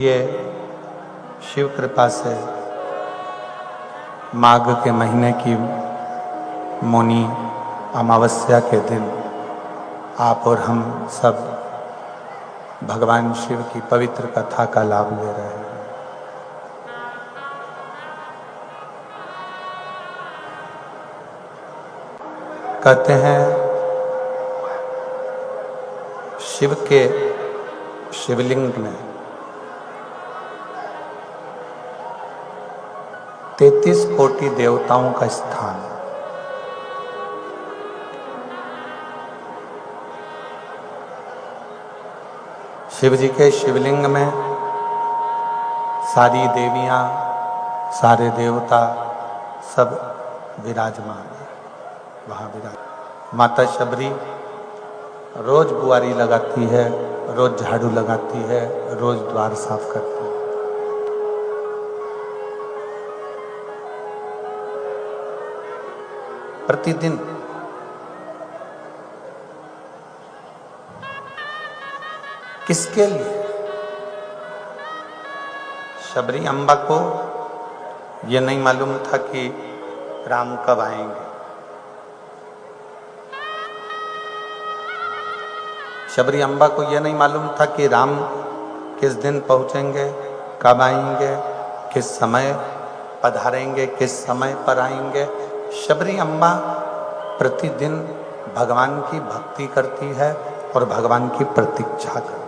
ये शिव कृपा से माघ के महीने की मौनी अमावस्या के दिन आप और हम सब भगवान शिव की पवित्र कथा का लाभ ले रहे हैं। कहते हैं शिव के शिवलिंग में 33 कोटि देवताओं का स्थान। शिव जी के शिवलिंग में सारी देवियां, सारे देवता सब विराजमान है। वहां विराज माता शबरी रोज बुआरी लगाती है, रोज झाड़ू लगाती है, रोज द्वार साफ करती है। प्रतिदिन किसके लिए? शबरी अम्बा को यह नहीं मालूम था कि राम कब आएंगे। शबरी अम्बा को यह नहीं मालूम था कि राम किस दिन पहुंचेंगे, कब आएंगे, किस समय पधारेंगे, किस समय पर आएंगे। शबरी अम्बा प्रतिदिन भगवान की भक्ति करती है और भगवान की प्रतीक्षा करती है।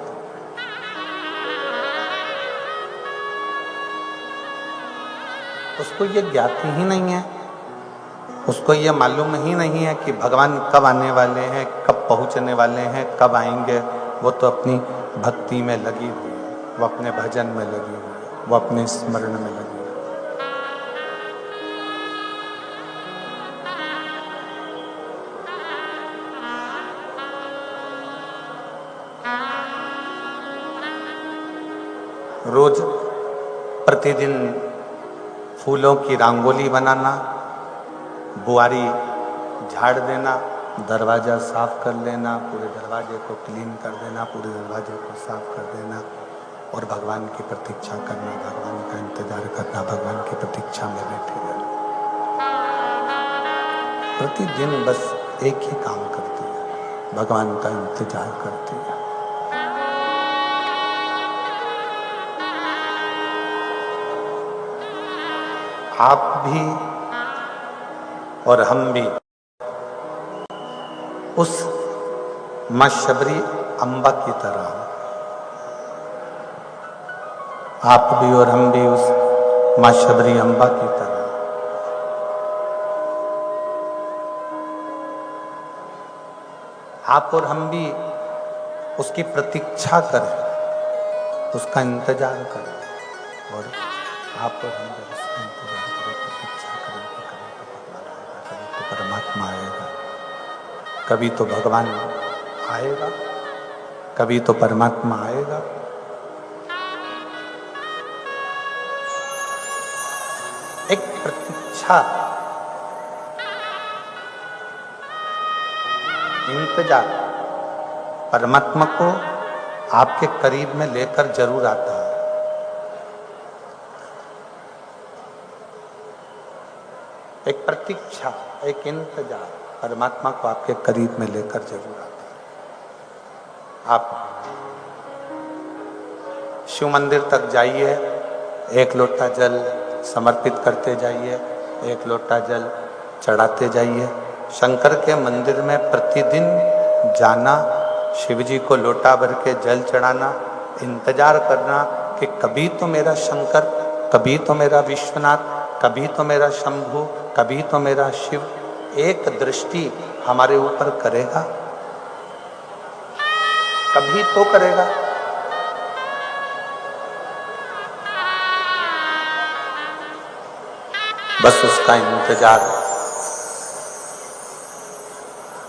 उसको ये ज्ञाति ही नहीं है, उसको ये मालूम ही नहीं है कि भगवान कब आने वाले हैं, कब पहुंचने वाले हैं, कब आएंगे। वो तो अपनी भक्ति में लगी हुई है, वो अपने भजन में लगी हुई है, वो अपने स्मरण में लगी हुई है। रोज प्रतिदिन फूलों की रंगोली बनाना, बुआरी झाड़ देना, दरवाजा साफ कर लेना, पूरे दरवाजे को क्लीन कर देना, पूरे दरवाजे को साफ कर देना और भगवान की प्रतीक्षा करना, भगवान का इंतजार करना, भगवान की प्रतीक्षा में बैठे रहना। प्रतिदिन बस एक ही काम करती है, भगवान का इंतजार करती है। आप भी और हम भी उस मां शबरी अम्बा की तरह, आप भी और हम भी उस मां शबरी अम्बा की तरह आप और हम भी उसकी प्रतीक्षा करें, उसका इंतजार करें। और आप और हम जब उसका इंतजार करें, प्रतीक्षा करें कि कभी तो भगवान आएगा, कभी तो परमात्मा आएगा, कभी तो भगवान आएगा, कभी तो परमात्मा आएगा। एक प्रतीक्षा, इंतजार परमात्मा को आपके करीब में लेकर जरूर आता है। एक प्रतीक्षा, एक इंतजार परमात्मा को आपके करीब में लेकर जरूर आता है। आप शिव मंदिर तक जाइए, एक लोटा जल समर्पित करते जाइए, एक लोटा जल चढ़ाते जाइए। शंकर के मंदिर में प्रतिदिन जाना, शिव जी को लोटा भर के जल चढ़ाना, इंतजार करना कि कभी तो मेरा शंकर, कभी तो मेरा विश्वनाथ, कभी तो मेरा शंभु, कभी तो मेरा शिव एक दृष्टि हमारे ऊपर करेगा, कभी तो करेगा। बस उसका इंतजार,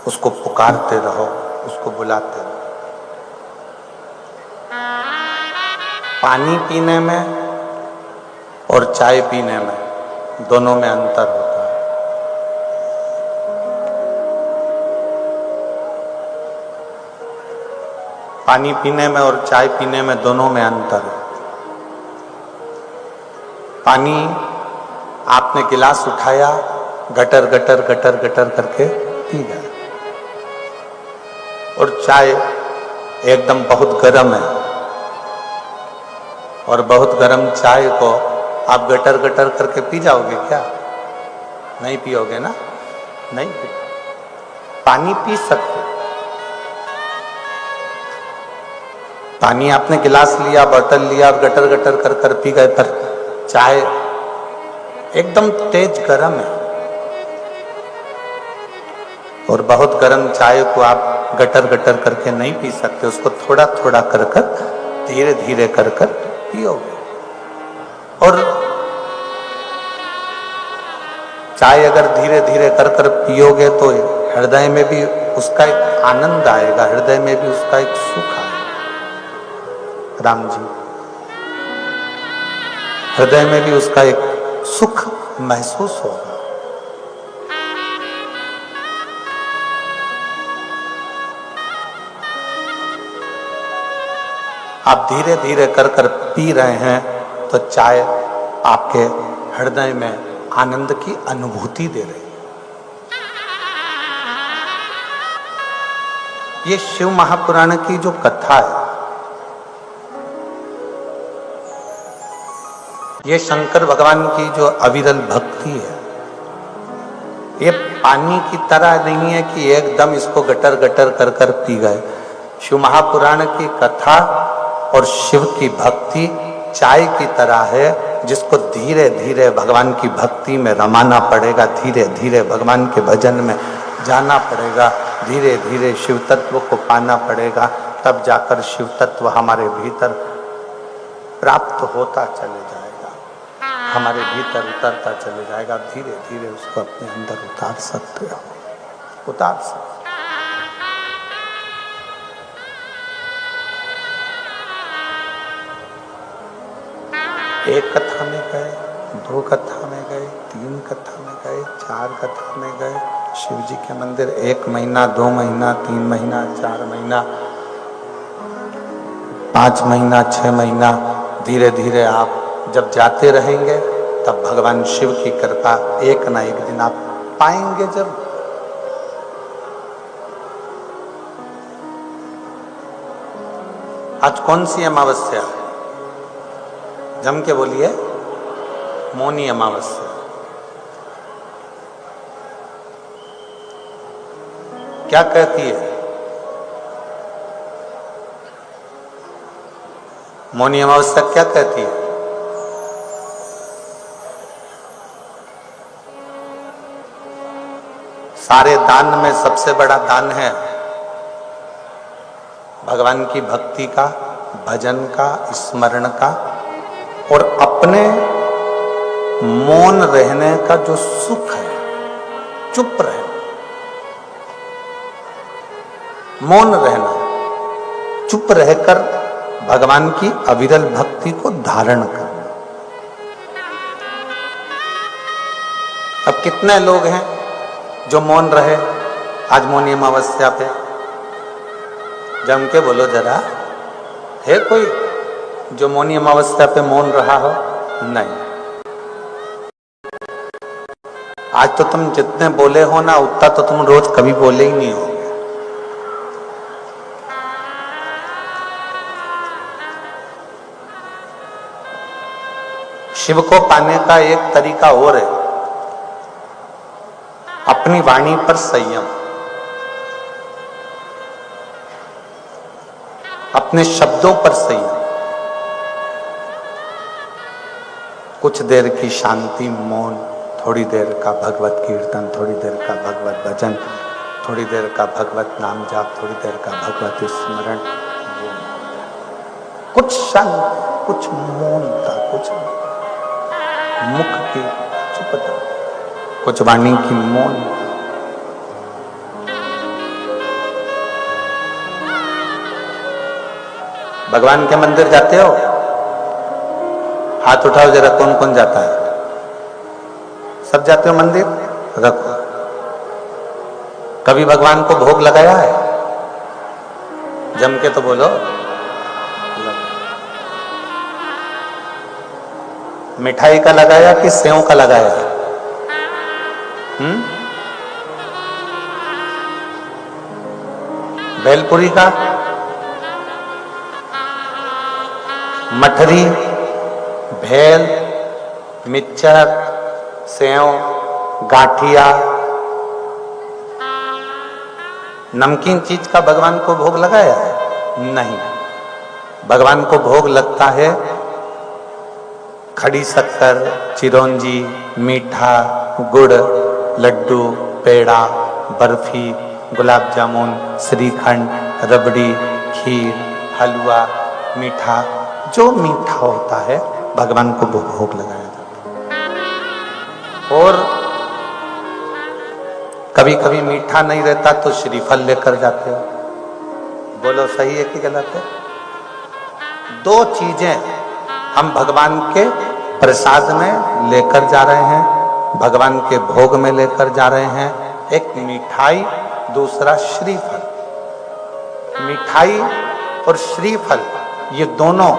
उसको पुकारते रहो, उसको बुलाते रहो। पानी पीने में और चाय पीने में दोनों में अंतर होता है। पानी पीने में और चाय पीने में दोनों में अंतर है। पानी आपने गिलास उठाया, गटर गटर गटर गटर करके पी गए। और चाय एकदम बहुत गर्म है, और बहुत गर्म चाय को आप गटर गटर करके पी जाओगे क्या? नहीं पियोगे ना? नहीं पी। पानी पी सकते, पानी आपने गिलास लिया, बोतल लिया और गटर गटर कर कर पी गए, पर चाय एकदम तेज गर्म है, और बहुत गर्म चाय को आप गटर गटर करके नहीं पी सकते, उसको थोड़ा थोड़ा कर कर, धीरे धीरे कर कर पियोगे। और चाय अगर धीरे धीरे कर कर पियोगे तो हृदय में भी उसका एक आनंद आएगा, हृदय में भी उसका एक सुख आएगा। राम जी, हृदय में भी उसका एक सुख महसूस होगा। आप धीरे धीरे कर कर पी रहे हैं तो चाय आपके हृदय में आनंद की अनुभूति दे रही है। ये शिव महापुराण की जो कथा है, ये शंकर भगवान की जो अविरल भक्ति है, ये पानी की तरह नहीं है कि एकदम इसको गटर गटर कर कर पी गए। शिव महापुराण की कथा और शिव की भक्ति चाय की तरह है, जिसको धीरे धीरे भगवान की भक्ति में रमाना पड़ेगा, धीरे धीरे भगवान के भजन में जाना पड़ेगा, धीरे धीरे शिव तत्व को पाना पड़ेगा, तब जाकर शिव तत्व हमारे भीतर प्राप्त होता चले जाएगा, हमारे भीतर उतरता चले जाएगा। धीरे धीरे उसको अपने अंदर उतार सकते हो, उतार सकते। एक कथा में गए, दो कथा में गए, तीन कथा में गए, चार कथा में गए, शिव जी के मंदिर 1 महीना, 2 महीना, 3 महीना, 4 महीना, 5 महीना, 6 महीना, धीरे धीरे आप जब जाते रहेंगे तब भगवान शिव की कृपा एक ना एक दिन आप पाएंगे। जब आज कौन सी अमावस्या है? जम के बोलिए, मौनी अमावस्या। क्या कहती है मौनी अमावस्या? क्या कहती है? सारे दान में सबसे बड़ा दान है भगवान की भक्ति का, भजन का, स्मरण का, और अपने मौन रहने का जो सुख है, चुप रहना, मौन रहना, चुप रहकर भगवान की अविरल भक्ति को धारण करना। अब कितने लोग हैं जो मौन रहे आज मौनी अमावस्या पे? जम के बोलो जरा, है कोई जो मौनी अमावस्या पे मौन रहा हो? नहीं। आज तो तुम जितने बोले हो ना, उतना तो तुम रोज कभी बोले ही नहीं हो। शिव को पाने का एक तरीका और है, अपनी वाणी पर संयम, अपने शब्दों पर संयम, कुछ देर की शांति, मौन, थोड़ी देर का भगवत कीर्तन, थोड़ी देर का भगवत भजन, थोड़ी देर का भगवत नाम जाप, थोड़ी देर का भगवत स्मरण, कुछ शांति, कुछ मौनता, कुछ मुख की चुपता, कुछ वाणी की मौन। भगवान के मंदिर जाते हो? हाथ उठाओ जरा, कौन कौन जाता है? सब जाते हो मंदिर? रखो। कभी भगवान को भोग लगाया है? जम के तो बोलो। मिठाई का लगाया कि सेव का लगाया? भेलपुरी का, मठरी, भेल, मिक्सचर, सेव, गाठिया, नमकीन चीज का भगवान को भोग लगाया है? नहीं। भगवान को भोग लगता है खड़ी शक्कर, चिरौंजी, मीठा, गुड़, लड्डू, पेड़ा, बर्फी, गुलाब जामुन, श्रीखंड, रबड़ी, खीर, हलवा, मीठा, जो मीठा होता है भगवान को भोग लगाया जाता है। और कभी कभी मीठा नहीं रहता तो श्रीफल लेकर जाते हो। बोलो सही है कि गलत है? दो चीजें हम भगवान के प्रसाद में लेकर जा रहे हैं, भगवान के भोग में लेकर जा रहे हैं। एक मिठाई, दूसरा श्रीफल। मिठाई और श्रीफल ये दोनों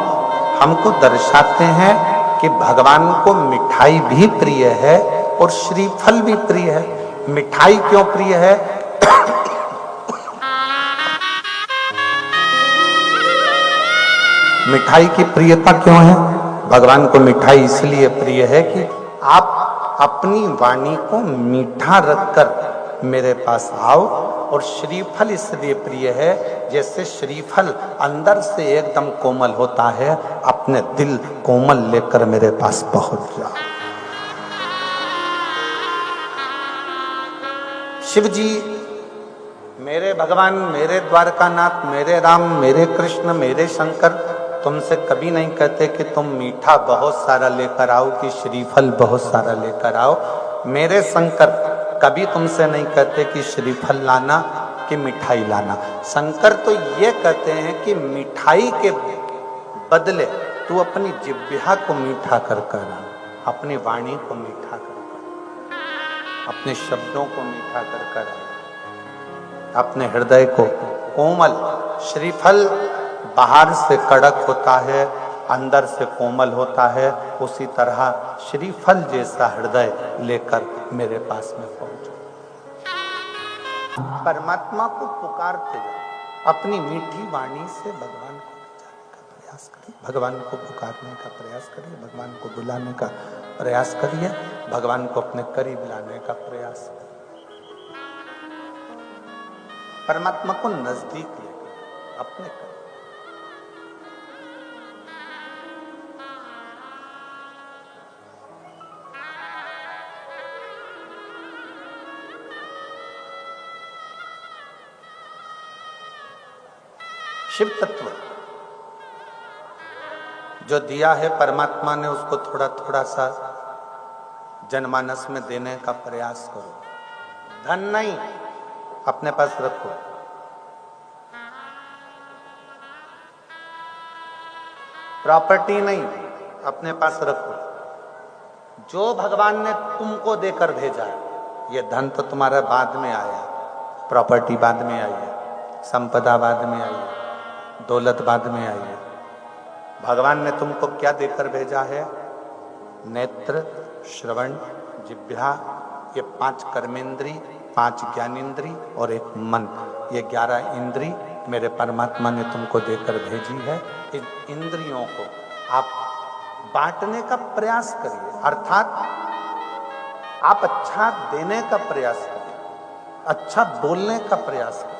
हमको दर्शाते हैं कि भगवान को मिठाई भी प्रिय है और श्रीफल भी प्रिय है। मिठाई क्यों प्रिय है? मिठाई की प्रियता क्यों है? भगवान को मिठाई इसलिए प्रिय है कि आप अपनी वाणी को मीठा रखकर मेरे पास आओ। और श्रीफल इसलिए प्रिय है जैसे श्रीफल अंदर से एकदम कोमल होता है, अपने दिल कोमल लेकर मेरे पास पहुंच जाओ। शिव जी, मेरे भगवान, मेरे द्वारकानाथ, मेरे राम, मेरे कृष्ण, मेरे शंकर तुमसे कभी नहीं कहते कि तुम मीठा बहुत सारा लेकर आओ कि श्रीफल बहुत सारा लेकर आओ। मेरे शंकर कभी तुमसे नहीं कहते कि श्रीफल लाना कि मिठाई लाना। शंकर तो ये कहते हैं कि मिठाई के बदले तू अपनी जिह्वा को मीठा कर कर, अपनी वाणी को मीठा कर कर, अपने शब्दों को मीठा कर कर, अपने हृदय को कोमल। श्रीफल बाहर से कड़क होता है, अंदर से कोमल होता है। उसी तरह श्रीफल जैसा हृदय लेकर मेरे पास में पहुंचो। परमात्मा को पुकारते जाओ, अपनी मीठी वाणी से भगवान को बुलाने का प्रयास करिए, भगवान को पुकारने का प्रयास करिए, भगवान को बुलाने का प्रयास करिए, भगवान को अपने करीब लाने का प्रयास करिए। परमात्मा को नजदीक लेकर अपने करीब। शिव तत्व जो दिया है परमात्मा ने, उसको थोड़ा थोड़ा सा जनमानस में देने का प्रयास करो। धन नहीं अपने पास रखो, प्रॉपर्टी नहीं अपने पास रखो। जो भगवान ने तुमको देकर भेजा, ये धन तो तुम्हारा बाद में आया, प्रॉपर्टी बाद में आई है, संपदा बाद में आई है, दौलत बाद में आई है। भगवान ने तुमको क्या देकर भेजा है? नेत्र, श्रवण, जिह्वा, ये 5 कर्मेंद्री, 5 ज्ञानेंद्री और एक मन, ये 11 इंद्री मेरे परमात्मा ने तुमको देकर भेजी है। इन इंद्रियों को आप बांटने का प्रयास करिए, अर्थात आप अच्छा देने का प्रयास करिए, अच्छा बोलने का प्रयास करिए।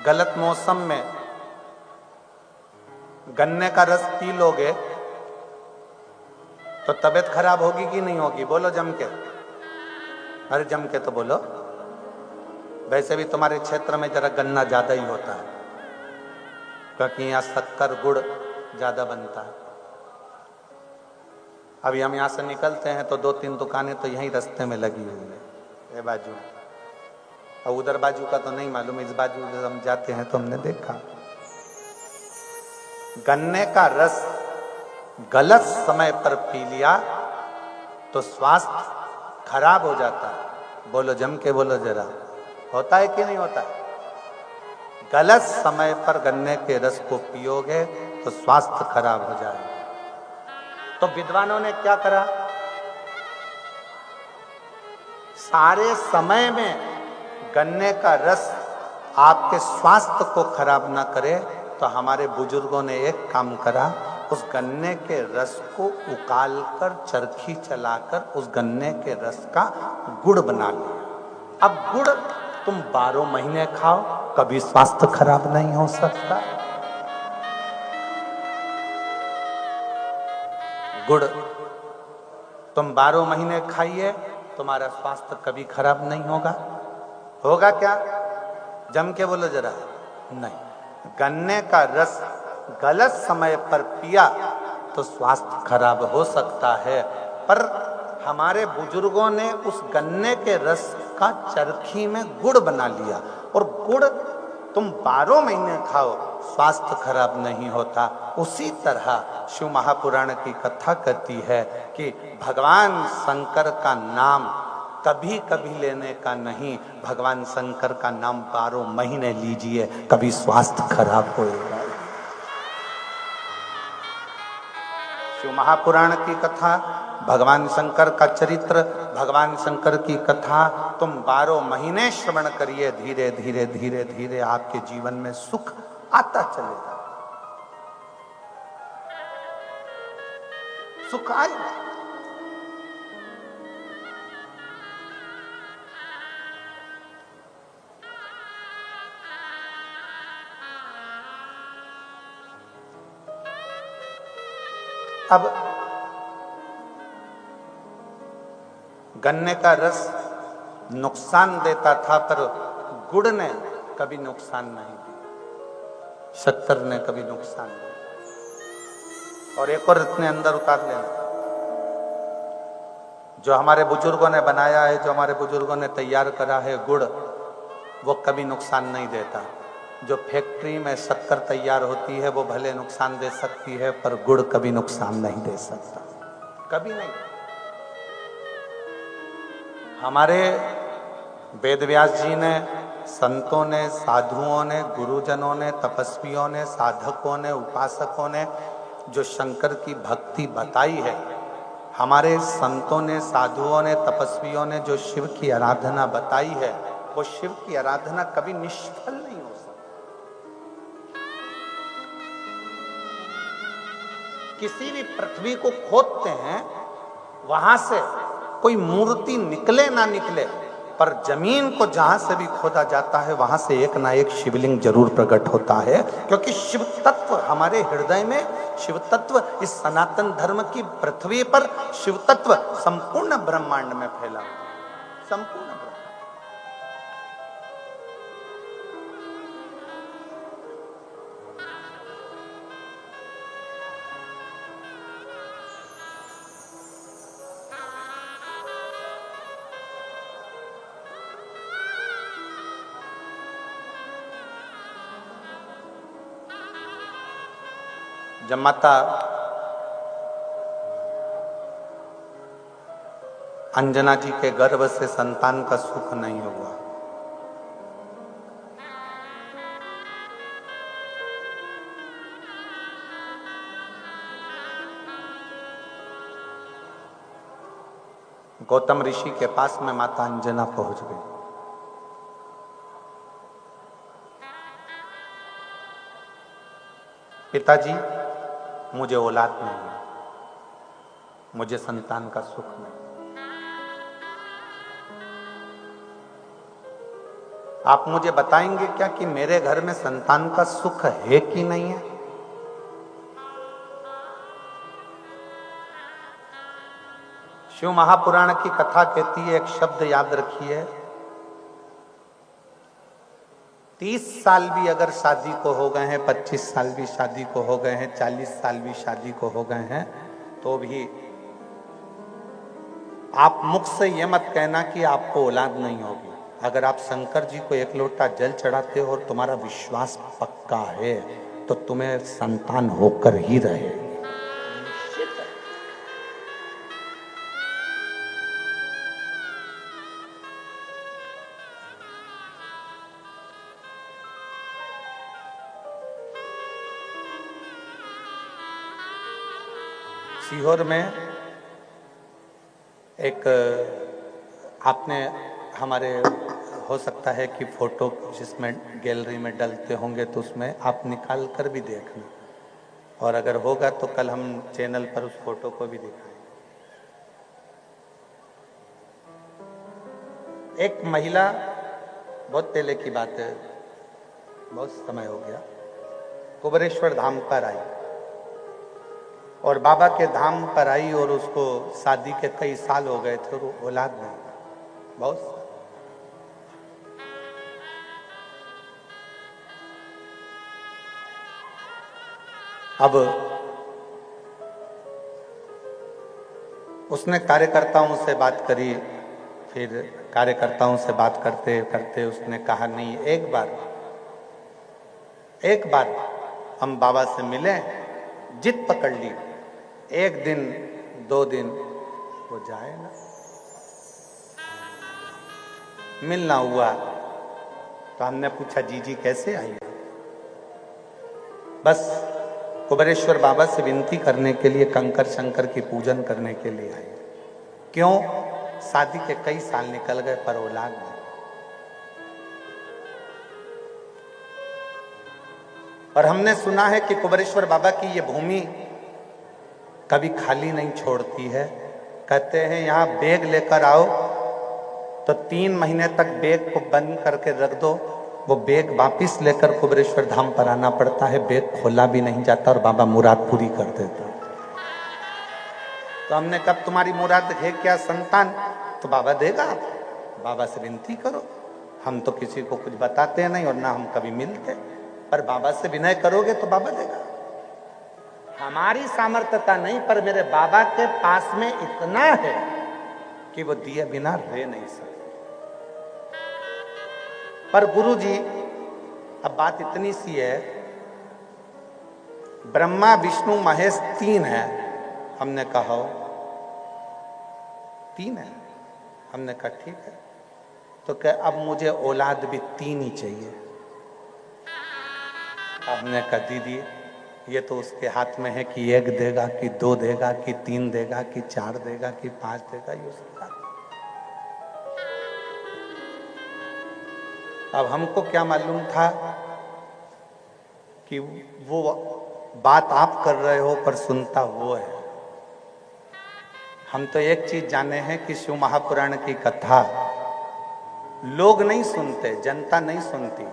गलत मौसम में गन्ने का रस पी लोगे तो तबीयत खराब होगी कि नहीं होगी? बोलो जम के, अरे जम के तो बोलो। वैसे भी तुम्हारे क्षेत्र में जरा गन्ना ज्यादा ही होता है, क्योंकि यहाँ शक्कर गुड़ ज्यादा बनता है। अभी हम यहाँ से निकलते हैं तो 2-3 दुकानें तो यहीं रास्ते में लगी हुई है, ये बाजू, और उधर बाजू का तो नहीं मालूम, इस बाजू जब हम जाते हैं तो हमने देखा। गन्ने का रस गलत समय पर पी लिया तो स्वास्थ्य खराब हो जाता है। बोलो, जम के बोलो जरा, होता है कि नहीं होता है? गलत समय पर गन्ने के रस को पियोगे तो स्वास्थ्य खराब हो जाएगा। तो विद्वानों ने क्या करा, सारे समय में गन्ने का रस आपके स्वास्थ्य को खराब ना करे, तो हमारे बुजुर्गों ने एक काम करा, उस गन्ने के रस को उकालकर चरखी चलाकर उस गन्ने के रस का गुड़ बना लिया। अब गुड़ तुम 12 महीने खाओ, कभी स्वास्थ्य खराब नहीं हो सकता। गुड़ तुम 12 महीने खाइए, तुम्हारा स्वास्थ्य कभी खराब नहीं होगा। होगा क्या? जम के बोलो जरा, नहीं। गन्ने का रस गलत समय पर पिया तो स्वास्थ्य खराब हो सकता है, पर हमारे बुजुर्गों ने उस गन्ने के रस का चरखी में गुड़ बना लिया, और गुड़ तुम 12 महीने खाओ, स्वास्थ्य खराब नहीं होता। उसी तरह शिव महापुराण की कथा कहती है कि भगवान शंकर का नाम कभी कभी लेने का नहीं, भगवान शंकर का नाम 12 महीने लीजिए, कभी स्वास्थ्य खराब होएगा। शिव महापुराण की कथा, भगवान शंकर का चरित्र, भगवान शंकर की कथा तुम 12 महीने श्रवण करिए, धीरे धीरे धीरे धीरे आपके जीवन में सुख आता चलेगा, सुख आएगा। अब गन्ने का रस नुकसान देता था, पर गुड़ ने कभी नुकसान नहीं दिया, शक्कर ने कभी नुकसान नहीं। और एक और इतने अंदर उतार लेना, जो हमारे बुजुर्गों ने बनाया है, जो हमारे बुजुर्गों ने तैयार करा है गुड़, वो कभी नुकसान नहीं देता। जो फैक्ट्री में शक्कर तैयार होती है वो भले नुकसान दे सकती है, पर गुड़ कभी नुकसान नहीं दे सकता, कभी नहीं। हमारे वेदव्यास जी ने, संतों ने, साधुओं ने, गुरुजनों ने, तपस्वियों ने, साधकों ने, उपासकों ने जो शंकर की भक्ति बताई है, हमारे संतों ने, साधुओं ने, तपस्वियों ने जो शिव की आराधना बताई है, वो शिव की आराधना कभी निष्फल नहीं हो सकती। किसी भी पृथ्वी को खोदते हैं, वहां से कोई मूर्ति निकले ना निकले, पर जमीन को जहां से भी खोदा जाता है वहां से एक ना एक शिवलिंग जरूर प्रकट होता है, क्योंकि शिव तत्व हमारे हृदय में, शिव तत्व इस सनातन धर्म की पृथ्वी पर, शिव तत्व संपूर्ण ब्रह्मांड में फैला हुआ है, संपूर्ण ब्रह्मांड। जब माता अंजना जी के गर्भ से संतान का सुख नहीं हुआ, गौतम ऋषि के पास में माता अंजना पहुंच गई। पिताजी, मुझे औलाद नहीं है, मुझे संतान का सुख नहीं, आप मुझे बताएंगे क्या कि मेरे घर में संतान का सुख है कि नहीं है? शिव महापुराण की कथा कहती है, एक शब्द याद रखिए, 30 साल भी अगर शादी को हो गए हैं, 25 साल भी शादी को हो गए हैं, 40 साल भी शादी को हो गए हैं, तो भी आप मुख से ये मत कहना कि आपको औलाद नहीं होगी। अगर आप शंकर जी को एक लोटा जल चढ़ाते हो और तुम्हारा विश्वास पक्का है, तो तुम्हें संतान होकर ही रहे। सीहोर में एक आपने हमारे हो सकता है कि फोटो जिसमें गैलरी में डलते होंगे तो उसमें आप निकाल कर भी देखना, और अगर होगा तो कल हम चैनल पर उस फोटो को भी दिखाएंगे। एक महिला, बहुत पहले की बात है, बहुत समय हो गया, कुबेरेश्वर धाम पर आई और बाबा के धाम पर आई और उसको शादी के कई साल हो गए थे और वो औलाद नहीं था, बहुत। अब उसने कार्यकर्ताओं से बात करी, फिर कार्यकर्ताओं से बात करते करते उसने कहा नहीं, एक बार हम बाबा से मिले, जिद पकड़ ली, 1 दिन 2 दिन वो जाए ना, मिलना हुआ तो हमने पूछा जीजी कैसे आई? बस कुबेरेश्वर बाबा से विनती करने के लिए, कंकर शंकर की पूजन करने के लिए आई। क्यों? शादी के कई साल निकल गए पर औलाद नहीं। और हमने सुना है कि कुबेरेश्वर बाबा की ये भूमि कभी खाली नहीं छोड़ती है। कहते हैं यहाँ बैग लेकर आओ तो 3 महीने तक बैग को बंद करके रख दो, वो बैग वापिस लेकर कुबेरेश्वर धाम पर आना पड़ता है, बैग खोला भी नहीं जाता और बाबा मुराद पूरी कर देता। तो हमने कब तुम्हारी मुराद है क्या संतान? तो बाबा देगा, बाबा से विनती करो। हम तो किसी को कुछ बताते नहीं और ना हम कभी मिलते, पर बाबा से विनय करोगे तो बाबा देगा। हमारी सामर्थ्यता नहीं, पर मेरे बाबा के पास में इतना है कि वो दिए बिना रह नहीं सकते। पर गुरु जी, अब बात इतनी सी है, ब्रह्मा विष्णु महेश 3 है। हमने कहा 3 है। हमने कहा ठीक है, तो क्या अब मुझे औलाद भी 3 ही चाहिए। हमने कहा दीदी ये तो उसके हाथ में है कि 1 देगा कि 2 देगा कि 3 देगा कि 4 देगा कि 5 देगा, ये उसके हाथ। अब हमको क्या मालूम था कि वो बात आप कर रहे हो पर सुनता वो है। हम तो एक चीज जाने हैं कि शिव महापुराण की कथा लोग नहीं सुनते, जनता नहीं सुनती।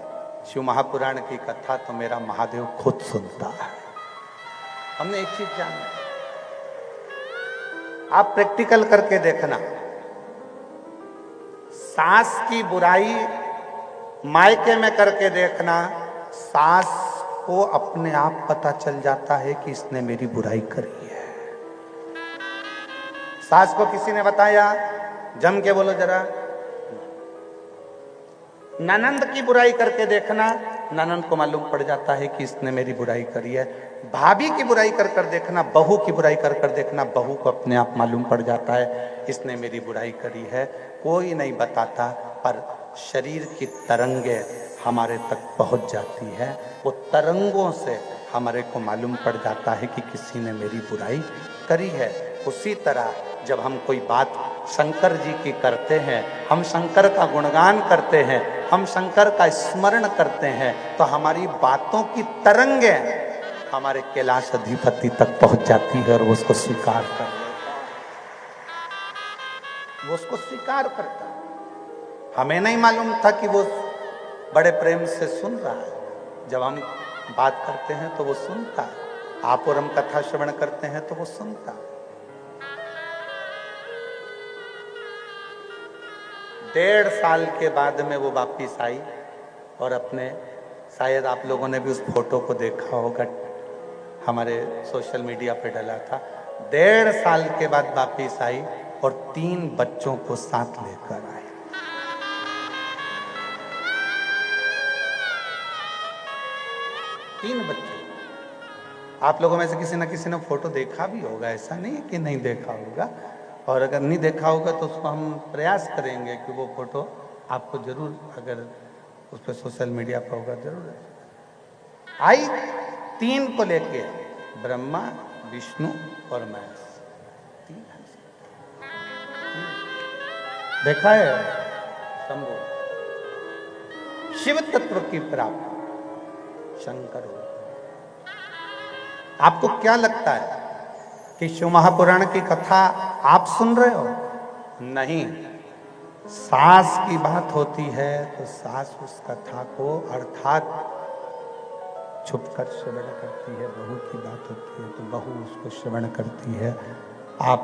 शिव महापुराण की कथा तो मेरा महादेव खुद सुनता है। हमने एक चीज जाना, आप प्रैक्टिकल करके देखना, सास की बुराई मायके में करके देखना, सास को अपने आप पता चल जाता है कि इसने मेरी बुराई करी है। सास को किसी ने बताया, जम के बोलो जरा। ननंद की बुराई करके देखना, ननंद को मालूम पड़ जाता है कि इसने मेरी बुराई करी है। भाभी की बुराई कर कर देखना, बहू की बुराई कर कर देखना, बहू को अपने आप मालूम पड़ जाता है इसने मेरी बुराई करी है। कोई नहीं बताता, पर शरीर की तरंगे हमारे तक पहुंच जाती है। वो तरंगों से हमारे को मालूम पड़ जाता है कि किसी ने मेरी बुराई करी है। उसी तरह जब हम कोई बात शंकर जी की करते हैं, हम शंकर का गुणगान करते हैं, हम शंकर का स्मरण करते हैं, तो हमारी बातों की तरंगे हमारे कैलाश अधिपति तक पहुंच जाती है और वो उसको स्वीकार कर लेता है, वो उसको स्वीकार करता है। हमें नहीं मालूम था कि वो बड़े प्रेम से सुन रहा है। जब हम बात करते हैं तो वो सुनता है, आप और हम कथा श्रवण करते हैं तो वो सुनता है। 1.5 साल के बाद में वो वापिस आई और अपने, शायद आप लोगों ने भी उस फोटो को देखा होगा, हमारे सोशल मीडिया पे डला था। 1.5 साल के बाद वापिस आई और 3 बच्चों को साथ लेकर आई। 3 बच्चे। आप लोगों में से किसी न किसी ने फोटो देखा भी होगा, ऐसा नहीं है कि नहीं देखा होगा। और अगर नहीं देखा होगा तो उसको हम प्रयास करेंगे कि वो फोटो आपको जरूर, अगर उस पर सोशल मीडिया पर होगा जरूर। आई 3 को लेके, ब्रह्मा विष्णु और महेश। देखा है शंभु, शिव तत्व की प्राप्ति शंकर हो। आपको क्या लगता है कि शिव महापुराण की कथा आप सुन रहे हो? नहीं, सास की बात होती है तो सास उस कथा को अर्थात छुप कर श्रवण करती है, बहू की बात होती है तो बहू उसको श्रवण करती है। आप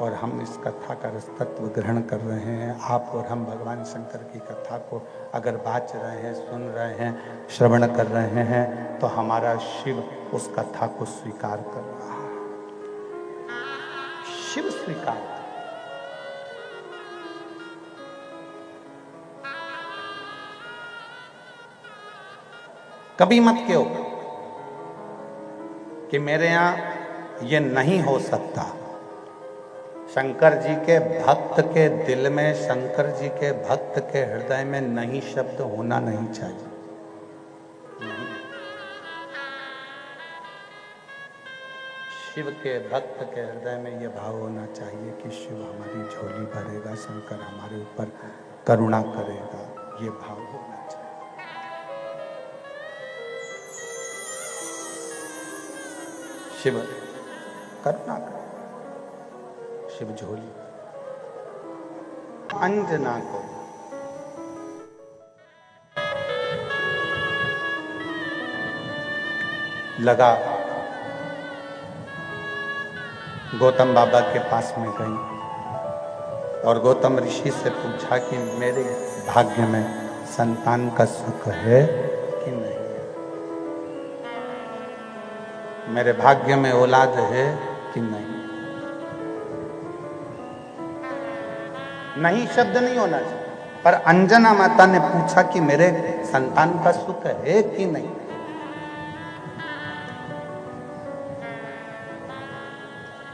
और हम इस कथा का रसतत्व ग्रहण कर रहे हैं। आप और हम भगवान शंकर की कथा को अगर बाच रहे हैं, सुन रहे हैं, श्रवण कर रहे हैं तो हमारा शिव उस कथा को स्वीकार कर रहा है। शिव स्वीकार कर। कभी मत कहो कि मेरे यहां ये नहीं हो सकता। शंकर जी के भक्त के दिल में, शंकर जी के भक्त के हृदय में नहीं शब्द होना नहीं चाहिए। नहीं। शिव के भक्त के हृदय में यह भाव होना चाहिए कि शिव हमारी झोली भरेगा, शंकर हमारे ऊपर करुणा करेगा, ये भाव होना चाहिए। शिव करुणा करेगा, शिव झोली। अंजना को लगा गौतम बाबा के पास में गई और गौतम ऋषि से पूछा कि मेरे भाग्य में संतान का सुख है कि नहीं, मेरे भाग्य में औलाद है कि नहीं। नहीं शब्द नहीं होना चाहिए, पर अंजना माता ने पूछा कि मेरे संतान का सुख है कि नहीं।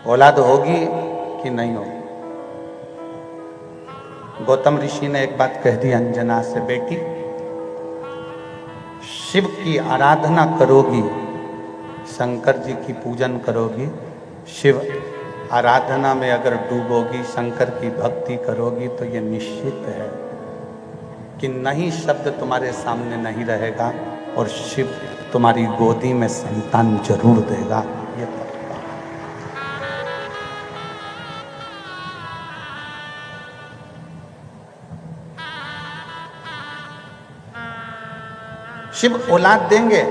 औलाद होगी कि नहीं होगी। गौतम ऋषि ने एक बात कह दी अंजना से, बेटी शिव की आराधना करोगी, शंकर जी की पूजन करोगी, शिव आराधना में अगर डूबोगी, शंकर की भक्ति करोगी तो ये निश्चित है कि नहीं शब्द तुम्हारे सामने नहीं रहेगा और शिव तुम्हारी गोदी में संतान जरूर देगा। ये पक्का। शिव औलाद देंगे,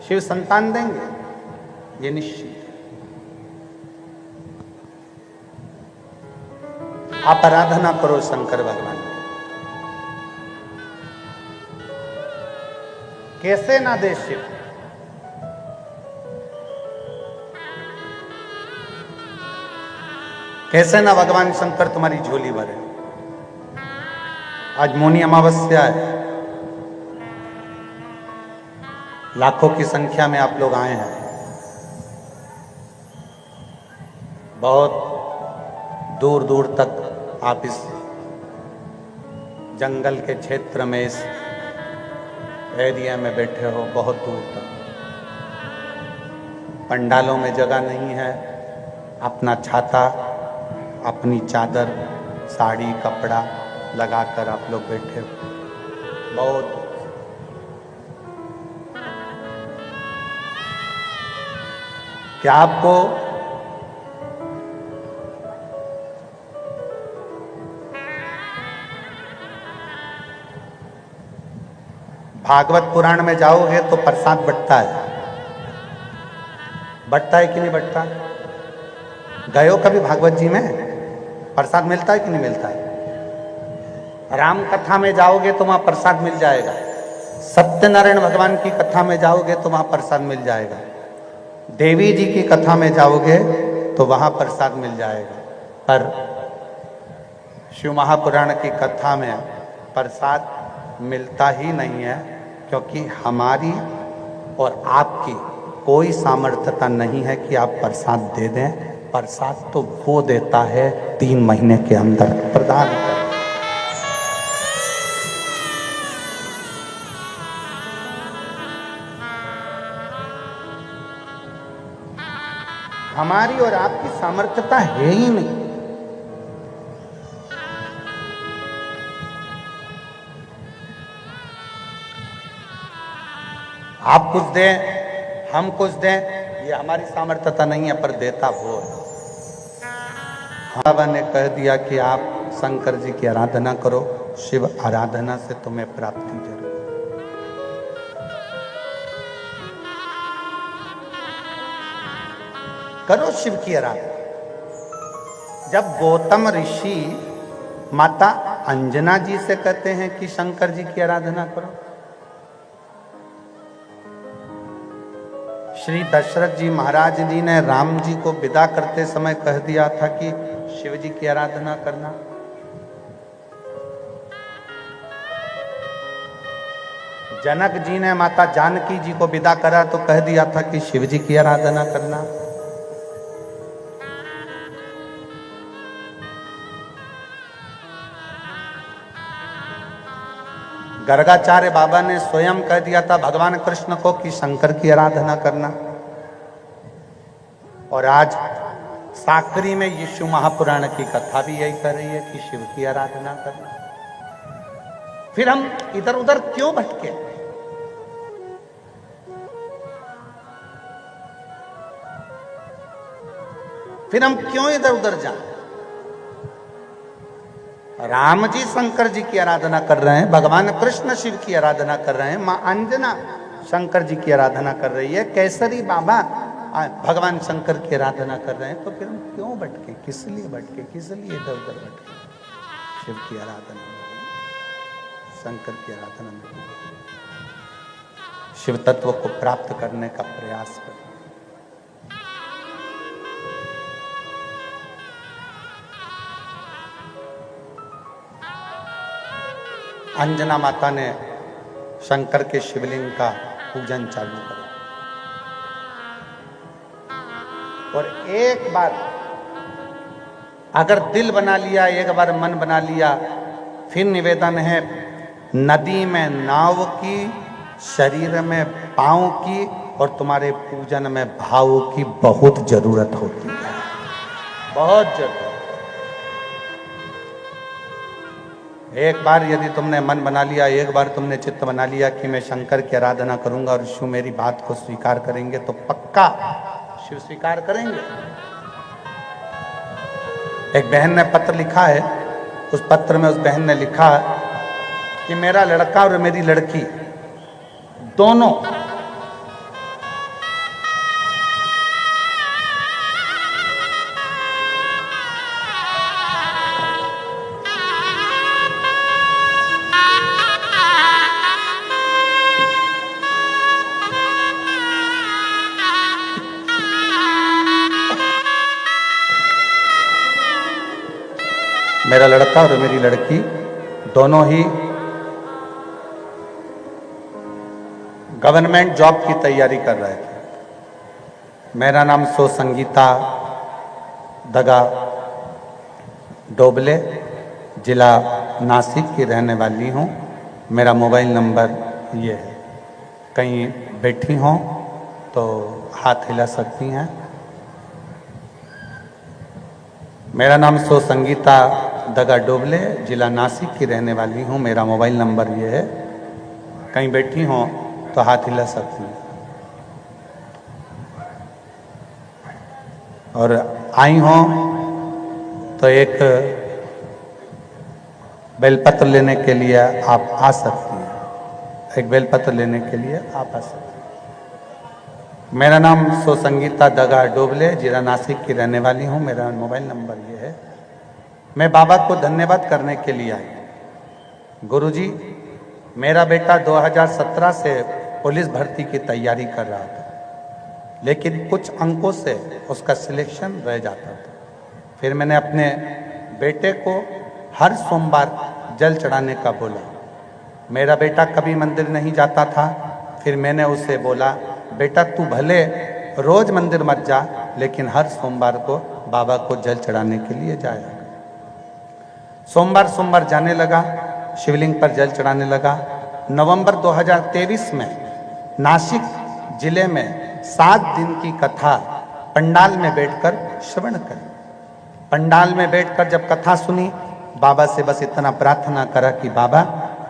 शिव संतान देंगे, ये निश्चित। आप आराधना करो शंकर भगवान की। कैसे ना दे शिव? कैसे ना भगवान शंकर तुम्हारी झोली भरे? आज मौनी अमावस्या है, लाखों की संख्या में आप लोग आए हैं। बहुत दूर दूर तक आप इस जंगल के क्षेत्र में, इस एरिया में बैठे हो, बहुत दूर तक। पंडालों में जगह नहीं है, अपना छाता, अपनी चादर, साड़ी, कपड़ा लगाकर आप लोग बैठे हो। बहुत क्या आपको भागवत पुराण में जाओगे तो प्रसाद बंटता है, बंटता है कि नहीं बंटता? गए हो कभी भागवत जी में? प्रसाद मिलता है कि नहीं मिलता है? राम कथा में जाओगे तो वहां प्रसाद मिल जाएगा, सत्यनारायण भगवान की कथा में जाओगे तो वहां प्रसाद मिल जाएगा, देवी जी की कथा में जाओगे तो वहां प्रसाद मिल जाएगा। पर शिव महापुराण की कथा में प्रसाद मिलता ही नहीं है, क्योंकि हमारी और आपकी कोई सामर्थ्यता नहीं है कि आप प्रसाद दे दें। प्रसाद तो वो देता है 3 महीने के अंदर प्रदान कर। हमारी और आपकी सामर्थ्यता है ही नहीं। आप कुछ दें, हम कुछ दें, ये हमारी सामर्थ्यता नहीं है, पर देता वो है। बाबा ने कह दिया कि आप शंकर जी की आराधना करो, शिव आराधना से तुम्हें प्राप्ति जरूर। करो शिव की आराधना। जब गौतम ऋषि माता अंजना जी से कहते हैं कि शंकर जी की आराधना करो, श्री दशरथ जी महाराज जी ने राम जी को विदा करते समय कह दिया था कि शिव जी की आराधना करना। जनक जी ने माता जानकी जी को विदा करा तो कह दिया था कि शिव जी की आराधना करना। गर्गाचार्य बाबा ने स्वयं कह दिया था भगवान कृष्ण को कि शंकर की आराधना करना। और आज साकरी में यीशु महापुराण की कथा भी यही कर रही है कि शिव की आराधना करना। फिर हम इधर उधर क्यों भटके? फिर हम क्यों इधर उधर जाएं? राम जी शंकर जी की आराधना कर रहे हैं, भगवान कृष्ण शिव की आराधना कर रहे हैं, मां अंजना शंकर जी की आराधना कर रही है, केसरी बाबा भगवान शंकर की आराधना कर रहे हैं, तो फिर हम क्यों भटके? किस लिए भटके? किस लिए इधर उधर भटके? शिव की आराधना में, शंकर की आराधना में, शिव तत्व को प्राप्त करने का प्रयास करें। अंजना माता ने शंकर के शिवलिंग का पूजन चालू करा और एक बार अगर दिल बना लिया, एक बार मन बना लिया, फिर निवेदन है नदी में नाव की, शरीर में पांव की और तुम्हारे पूजन में भाव की बहुत जरूरत होती है, बहुत जरूरत। एक बार यदि तुमने मन बना लिया, एक बार तुमने चित्त बना लिया कि मैं शंकर की आराधना करूंगा और शिव मेरी बात को स्वीकार करेंगे, तो पक्का शिव स्वीकार करेंगे। एक बहन ने पत्र लिखा है, उस पत्र में उस बहन ने लिखा कि मेरा लड़का और मेरी लड़की दोनों मेरा लड़का और मेरी लड़की दोनों ही गवर्नमेंट जॉब की तैयारी कर रहे थे। मेरा नाम सो संगीता दगा डोबले, जिला नासिक की रहने वाली हूँ। मेरा मोबाइल नंबर ये है, कहीं बैठी हों तो हाथ हिला सकती हैं। मेरा नाम सो संगीता दगा डोबले, जिला नासिक की रहने वाली हूँ। मेरा मोबाइल नंबर ये है, कहीं बैठी हों तो हाथ हिला सकती हैं। और आई हों तो एक बेलपत्र लेने के लिए आप आ सकती हैं, एक बेलपत्र लेने के लिए आप आ सकती हैं। मेरा नाम सो संगीता दगा डोबले, जिला नासिक की रहने वाली हूँ। मेरा मोबाइल नंबर ये है। मैं बाबा को धन्यवाद करने के लिए आई। गुरुजी, मेरा बेटा 2017 से पुलिस भर्ती की तैयारी कर रहा था, लेकिन कुछ अंकों से उसका सिलेक्शन रह जाता था। फिर मैंने अपने बेटे को हर सोमवार जल चढ़ाने का बोला। मेरा बेटा कभी मंदिर नहीं जाता था। फिर मैंने उसे बोला, बेटा तू भले रोज मंदिर मत जा, लेकिन हर सोमवार को बाबा को जल चढ़ाने के लिए जाया। सोमवार सोमवार जाने लगा, शिवलिंग पर जल चढ़ाने लगा। नवंबर 2023 में नासिक जिले में 7 दिन की कथा पंडाल में बैठकर श्रवण करी। पंडाल में बैठकर जब कथा सुनी, बाबा से बस इतना प्रार्थना करा कि बाबा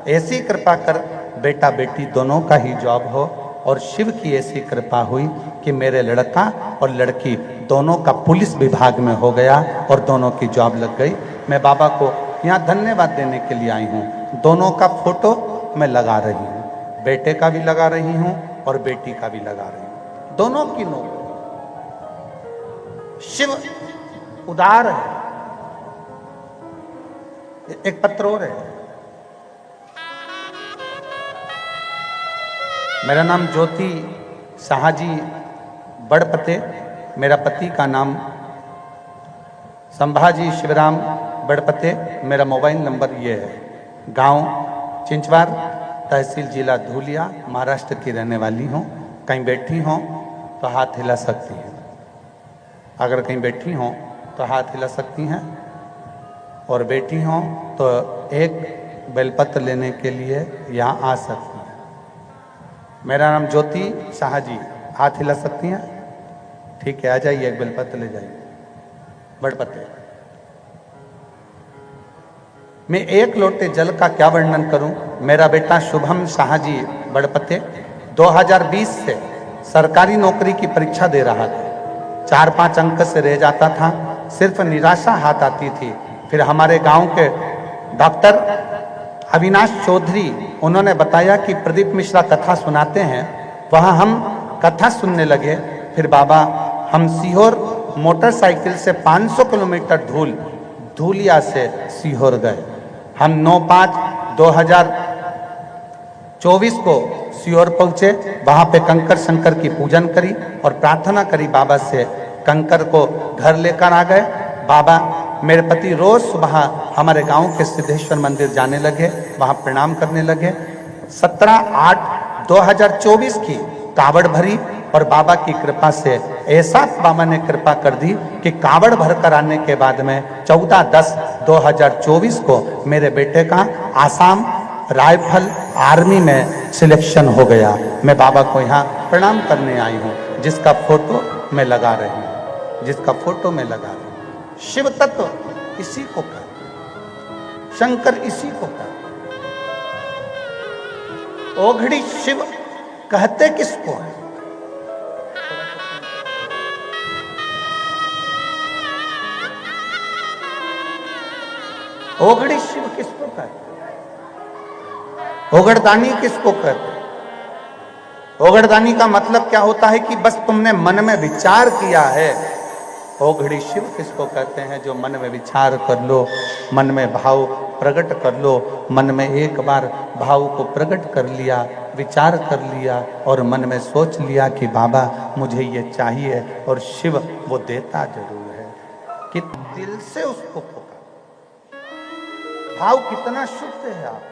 ऐसी कृपा कर बेटा बेटी दोनों का ही जॉब हो और शिव की ऐसी कृपा हुई कि मेरे लड़का और लड़की दोनों का पुलिस विभाग में हो गया और दोनों की जॉब लग गई। मैं बाबा को यहाँ धन्यवाद देने के लिए आई हूँ। दोनों का फोटो मैं लगा रही हूँ, बेटे का भी लगा रही हूँ और बेटी का भी लगा रही हूँ, दोनों की नौकरी। शिव उदार है। एक पत्र और है। मेरा नाम ज्योति शाहजी बड़पते, मेरा पति का नाम संभाजी शिवराम बड़पते। मेरा मोबाइल नंबर ये है। गांव चिंचवार, तहसील जिला धूलिया, महाराष्ट्र की रहने वाली हूँ। कहीं बैठी हों तो हाथ हिला सकती हैं। अगर कहीं बैठी हों तो हाथ हिला सकती हैं, और बैठी हों तो एक बेलपत्र लेने के लिए यहाँ आ सकती हैं। मेरा नाम ज्योति शाहजी, हाथ हिला सकती हैं? ठीक है, आ जाइए, एक बेलपत्र ले जाइए। बड़पते। मैं एक लोटे जल का क्या वर्णन करूं। मेरा बेटा शुभम शाहजी बड़पते 2020 से सरकारी नौकरी की परीक्षा दे रहा था। 4-5 अंक से रह जाता था, सिर्फ निराशा हाथ आती थी। फिर हमारे गांव के डॉक्टर अविनाश चौधरी, उन्होंने बताया कि प्रदीप मिश्रा कथा सुनाते हैं, वहाँ हम कथा सुनने लगे। फिर बाबा, हम सीहोर मोटरसाइकिल से 500 किलोमीटर धूलिया से सीहोर गए। हम 9/5/2024 को सीहोर पहुँचे। वहाँ पे कंकर शंकर की पूजन करी और प्रार्थना करी बाबा से। कंकर को घर लेकर आ गए। बाबा, मेरे पति रोज सुबह हमारे गांव के सिद्धेश्वर मंदिर जाने लगे, वहाँ प्रणाम करने लगे। 17/8/2024 की कावड़ भरी और बाबा की कृपा से ऐसा बाबा ने कृपा कर दी कि कावड़ भर कर आने के बाद में 14/10/2024 को मेरे बेटे का आसाम राइफल आर्मी में सिलेक्शन हो गया। मैं बाबा को यहाँ प्रणाम करने आई हूँ, जिसका फोटो मैं लगा रही हूँ, जिसका फोटो मैं लगा रही हूँ। शिव तत्व इसी को कर, शंकर इसी को कर। ओघड़ी शिव कहते किसको है? ओघड़ी शिव किसको कहते? ओघड़दानी किसको कहते? ओघड़दानी का मतलब क्या होता है कि बस तुमने मन में विचार किया है। ओघड़ी शिव किसको कहते हैं? जो मन में विचार कर लो, मन में भाव प्रकट कर लो, मन में एक बार भाव को प्रकट कर लिया, विचार कर लिया और मन में सोच लिया कि बाबा मुझे ये चाहिए, और शिव वो देता जरूर है। कि दिल से उसको पुकार। भाव कितना शुद्ध है, आप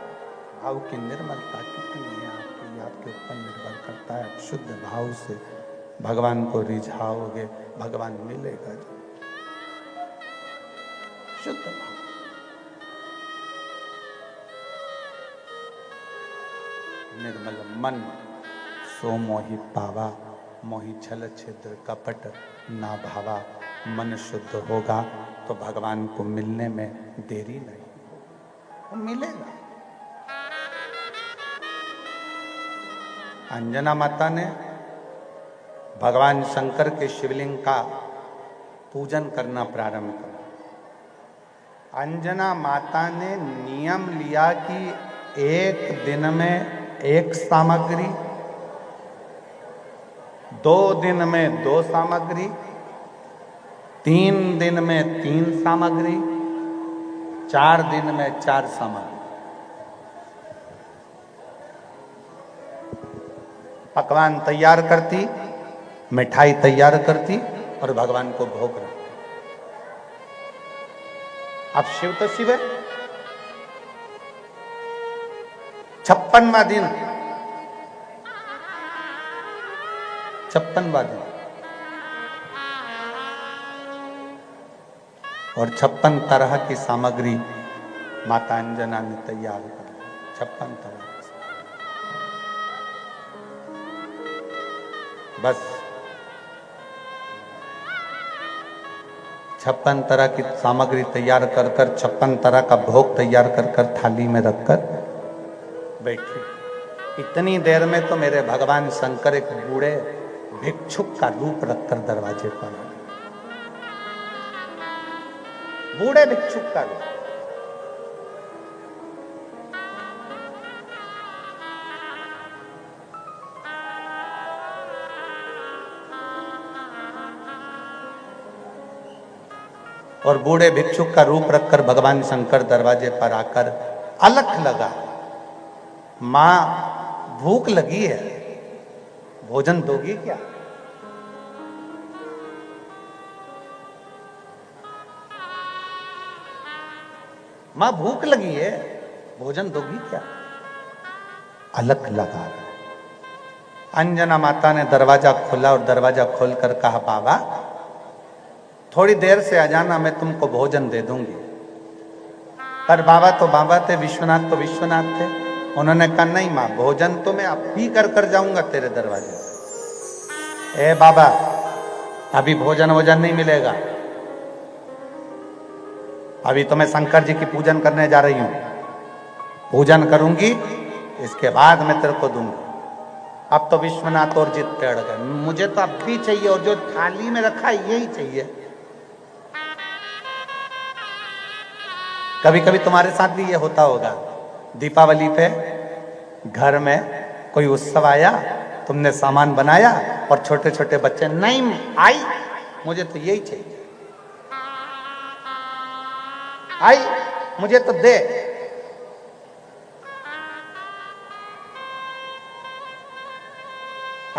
भाव की निर्मलता कितनी है आपकी, आपके ऊपर निर्भर करता है। शुद्ध भाव से भगवान को रिझाओगे, भगवान मिलेगा। शुद्ध भाव। निर्मल मन सो मोहि पावा, मोहि छल छिद्र कपट ना भावा। मन शुद्ध होगा तो भगवान को मिलने में देरी नहीं, वो मिलेगा। अंजना माता ने भगवान शंकर के शिवलिंग का पूजन करना प्रारंभ किया। अंजना माता ने नियम लिया कि एक दिन में एक सामग्री, 2 दिन में 2 सामग्री, 3 दिन में 3 सामग्री, 4 दिन में 4 सामग्री। पकवान तैयार करती, मिठाई तैयार करती और भगवान को भोग रखती। अब शिव तो शिव है। 56वां दिन, 56वां दिन और 56 तरह की सामग्री माता अंजना ने तैयार कर ली। 56 तरह बस 56 तरह की सामग्री तैयार कर 56 तरह का भोग तैयार कर थाली में रखकर बैठी। इतनी देर में तो मेरे भगवान शंकर एक बूढ़े भिक्षुक का रूप रखकर दरवाजे पर आए। बूढ़े भिक्षुक का रूप। और बूढ़े भिक्षुक का रूप रखकर भगवान शंकर दरवाजे पर आकर अलख लगा, मां भूख लगी है, भोजन दोगी क्या? मां भूख लगी है, भोजन दोगी क्या? अलख लगा। अंजना माता ने दरवाजा खोला और दरवाजा खोलकर कहा, बाबा थोड़ी देर से आ जाना, मैं तुमको भोजन दे दूंगी। पर बाबा तो बाबा थे, विश्वनाथ तो विश्वनाथ थे। उन्होंने कहा, नहीं मां, भोजन तो मैं अब भी कर जाऊंगा तेरे दरवाजे से। ए बाबा, अभी भोजन वोजन नहीं मिलेगा, अभी तो मैं शंकर जी की पूजन करने जा रही हूं। पूजन करूंगी, इसके बाद मैं तेरे को दूंगी। अब तो विश्वनाथ और जिद पे अड़ गए, मुझे तो अब भी चाहिए, और जो थाली में रखा है यही चाहिए। कभी कभी तुम्हारे साथ भी ये होता होगा, दीपावली पे घर में कोई उत्सव आया, तुमने सामान बनाया और छोटे छोटे बच्चे, नहीं आई मुझे तो यही चाहिए, आई मुझे तो दे।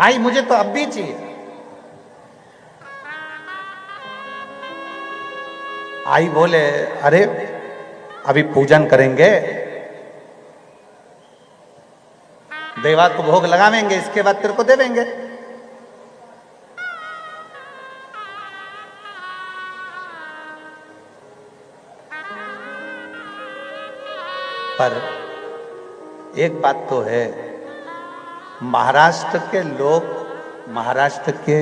आई मुझे तो अब भी चाहिए। आई बोले, अरे अभी पूजन करेंगे, देवा को भोग लगावेंगे, इसके बाद तेरे को दे देंगे। पर एक बात तो है, महाराष्ट्र के लोग, महाराष्ट्र के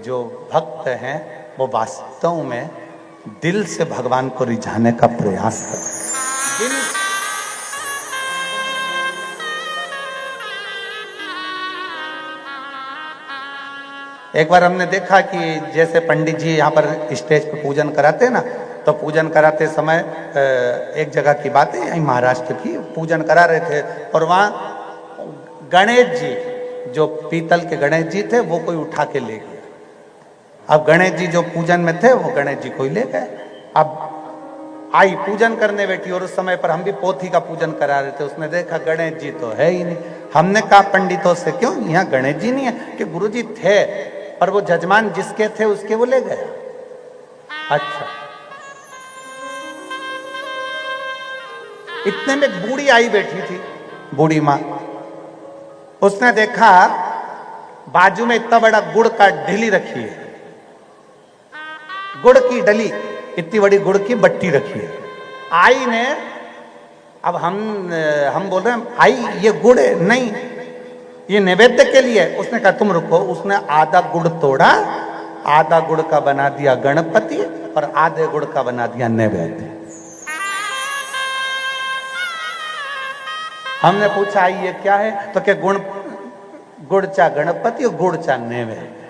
जो भक्त हैं, वो वास्तव में दिल से भगवान को रिझाने का प्रयास करते हैं। एक बार हमने देखा कि जैसे पंडित जी यहाँ पर स्टेज पे पूजन कराते हैं ना, तो पूजन कराते समय एक जगह की बात है, यही महाराष्ट्र की, पूजन करा रहे थे और वहाँ गणेश जी, जो पीतल के गणेश जी थे, वो कोई उठा के ले गया। अब गणेश जी जो पूजन में थे, वो गणेश जी को ही ले गए। अब आई पूजन करने बैठी, और उस समय पर हम भी पोथी का पूजन करा रहे थे। उसने देखा गणेश जी तो है ही नहीं। हमने कहा पंडितों से, क्यों यहाँ गणेश जी नहीं है? कि गुरु जी थे, पर वो जजमान जिसके थे उसके वो ले गए। अच्छा। इतने में एक बूढ़ी आई बैठी थी, बूढ़ी माँ। उसने देखा बाजू में इतना बड़ा गुड़ का ढीली रखी है, गुड़ की डली, इतनी बड़ी गुड़ की बट्टी रखी है। आई ने, अब हम बोल रहे हैं, आई ये गुड़ है? नहीं, ये नैवेद्य के लिए। उसने कहा तुम रुको। उसने आधा गुड़ तोड़ा, आधा गुड़ का बना दिया गणपति और आधे गुड़ का बना दिया नैवेद्य। हमने पूछा ये क्या है? तो क्या गुड़ चा गणपति और गुड़ चा नैवेद्य।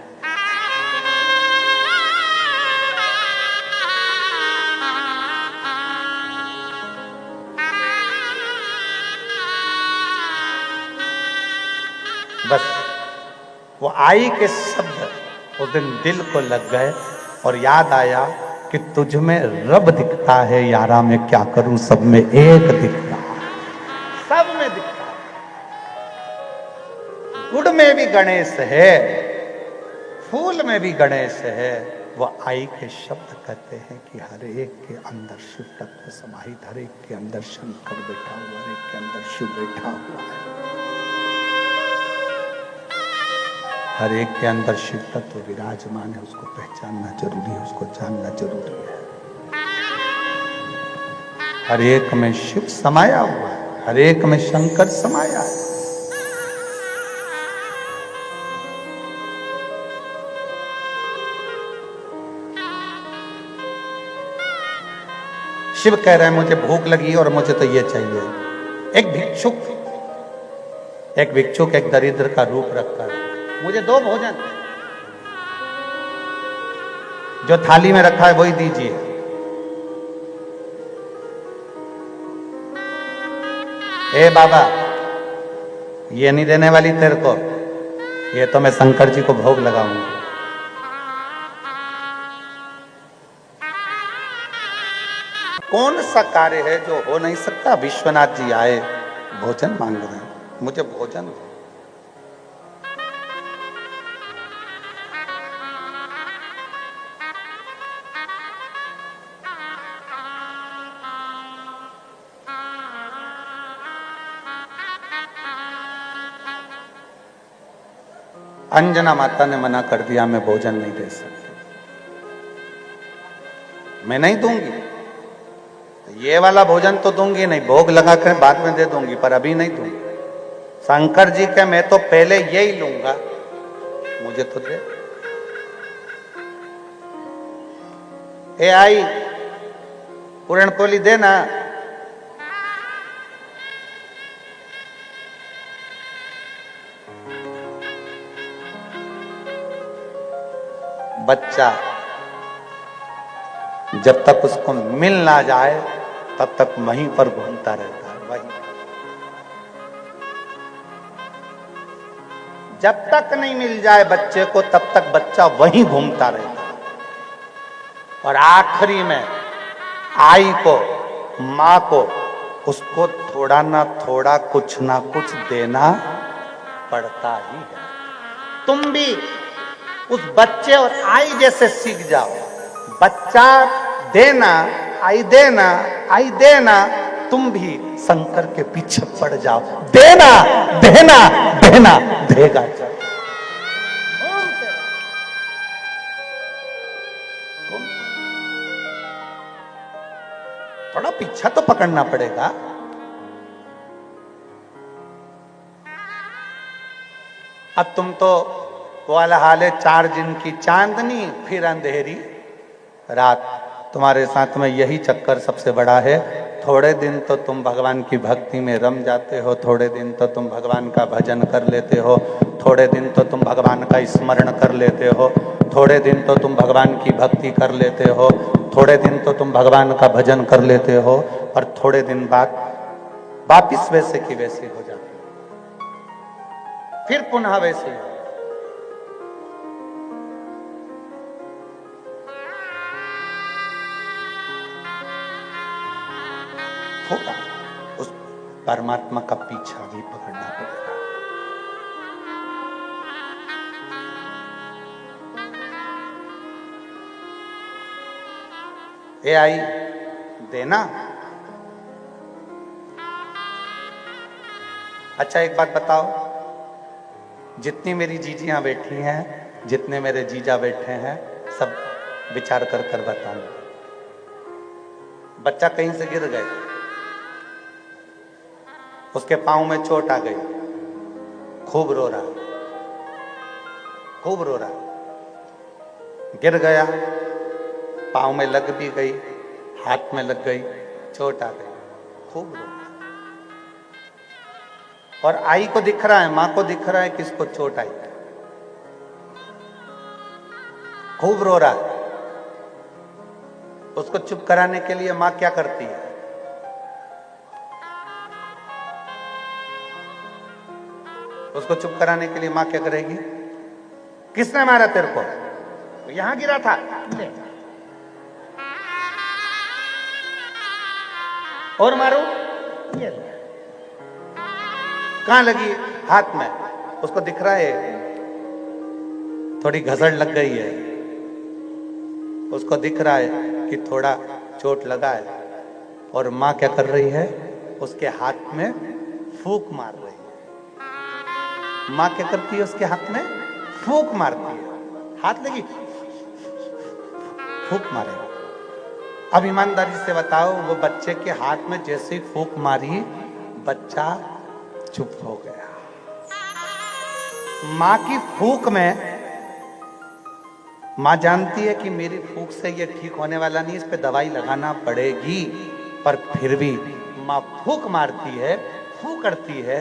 बस वो आई के शब्द उस दिन दिल को लग गए और याद आया कि तुझ में रब दिखता है यारा, मैं क्या करूं, सब में एक दिखता है, सब में दिखता है। गुड़ में भी गणेश है, फूल में भी गणेश है। वो आई के शब्द कहते हैं कि हर एक के अंदर शिव तत्व समाहित, हर एक के अंदर शंकर बैठा हुआ, हर एक के अंदर शिव बैठा हुआ है, हर एक के अंदर शिव तत्व विराजमान है। उसको पहचानना जरूरी है, उसको जानना जरूरी है। हर एक में शिव समाया हुआ है, हर एक में शंकर समाया है। शिव कह रहे हैं मुझे भूख लगी और मुझे तो ये चाहिए। एक भिक्षुक एक भिक्षुक एक दरिद्र का रूप रखकर, मुझे 2 भोजन जो थाली में रखा है वही दीजिए। ए बाबा, ये नहीं देने वाली तेरे को, ये तो मैं शंकर जी को भोग लगाऊंगा। कौन सा कार्य है जो हो नहीं सकता? विश्वनाथ जी आए, भोजन मांग रहे हैं, मुझे भोजन दो। अंजना माता ने मना कर दिया, मैं भोजन नहीं दे सकती, मैं नहीं दूंगी। ये वाला भोजन तो दूंगी नहीं, भोग लगा कर बाद में दे दूंगी, पर अभी नहीं दूंगी। शंकर जी के मैं तो पहले यही लूंगा, मुझे तो दे। ए आई, पूरणपोली देना। बच्चा जब तक उसको मिल ना जाए तब तक वहीं पर घूमता रहता है, वहीं। जब तक नहीं मिल जाए बच्चे को तब तक बच्चा वहीं घूमता रहता है। और आखिरी में आई को, मां को, उसको थोड़ा ना थोड़ा कुछ ना कुछ देना पड़ता ही है। तुम भी उस बच्चे और आई जैसे सीख जाओ। बच्चा देना, आई देना, आई देना, तुम भी शंकर के पीछे पड़ जाओ। देना देना देना, देगा चल। थोड़ा पीछा तो पकड़ना पड़ेगा। अब तुम तो वो वाला हाल है, 4 दिन की चांदनी फिर अंधेरी रात। तुम्हारे साथ में यही चक्कर सबसे बड़ा है। थोड़े दिन तो तुम भगवान की भक्ति में रम जाते हो, थोड़े दिन तो तुम भगवान का भजन कर लेते हो, थोड़े दिन तो तुम भगवान का स्मरण कर लेते हो, थोड़े दिन तो तुम भगवान की भक्ति कर लेते हो, थोड़े दिन तो तुम भगवान का भजन कर लेते हो, और थोड़े दिन बाद वापिस वैसे की वैसे हो जाते हो, फिर पुनः वैसे ही। थोड़ा उस परमात्मा का पीछा भी पकड़ना पड़ेगा। ए आई देना। अच्छा एक बात बताओ, जितनी मेरी जीजियां बैठी हैं, जितने मेरे जीजा बैठे हैं, सब विचार कर कर बताओ। बच्चा कहीं से गिर गए, उसके पांव में चोट आ गई, खूब रो रहा, खूब रो रहा, गिर गया, पांव में लग भी गई, हाथ में लग गई, चोट आ गई, खूब रो रहा। और आई को दिख रहा है, मां को दिख रहा है कि इसको चोट आई, खूब रो रहा है। उसको चुप कराने के लिए मां क्या करती है? उसको चुप कराने के लिए मां क्या करेगी? किसने मारा तेरे को? यहां गिरा था, और मारो। ये कहां लगी? हाथ में। उसको दिख रहा है थोड़ी घसड़ लग गई है, उसको दिख रहा है कि थोड़ा चोट लगा है, और मां क्या कर रही है? उसके हाथ में फूंक मार रही है। मां क्या करती है? उसके हाथ में फूंक मारती है। हाथ लगी, फूंक मारे। अब ईमानदारी से बताओ, वो बच्चे के हाथ में जैसे फूंक मारी, बच्चा चुप हो गया। मां की फूंक में मां जानती है कि मेरी फूंक से ये ठीक होने वाला नहीं, इस पे दवाई लगाना पड़ेगी, पर फिर भी मां फूंक मारती है, फूंक करती है,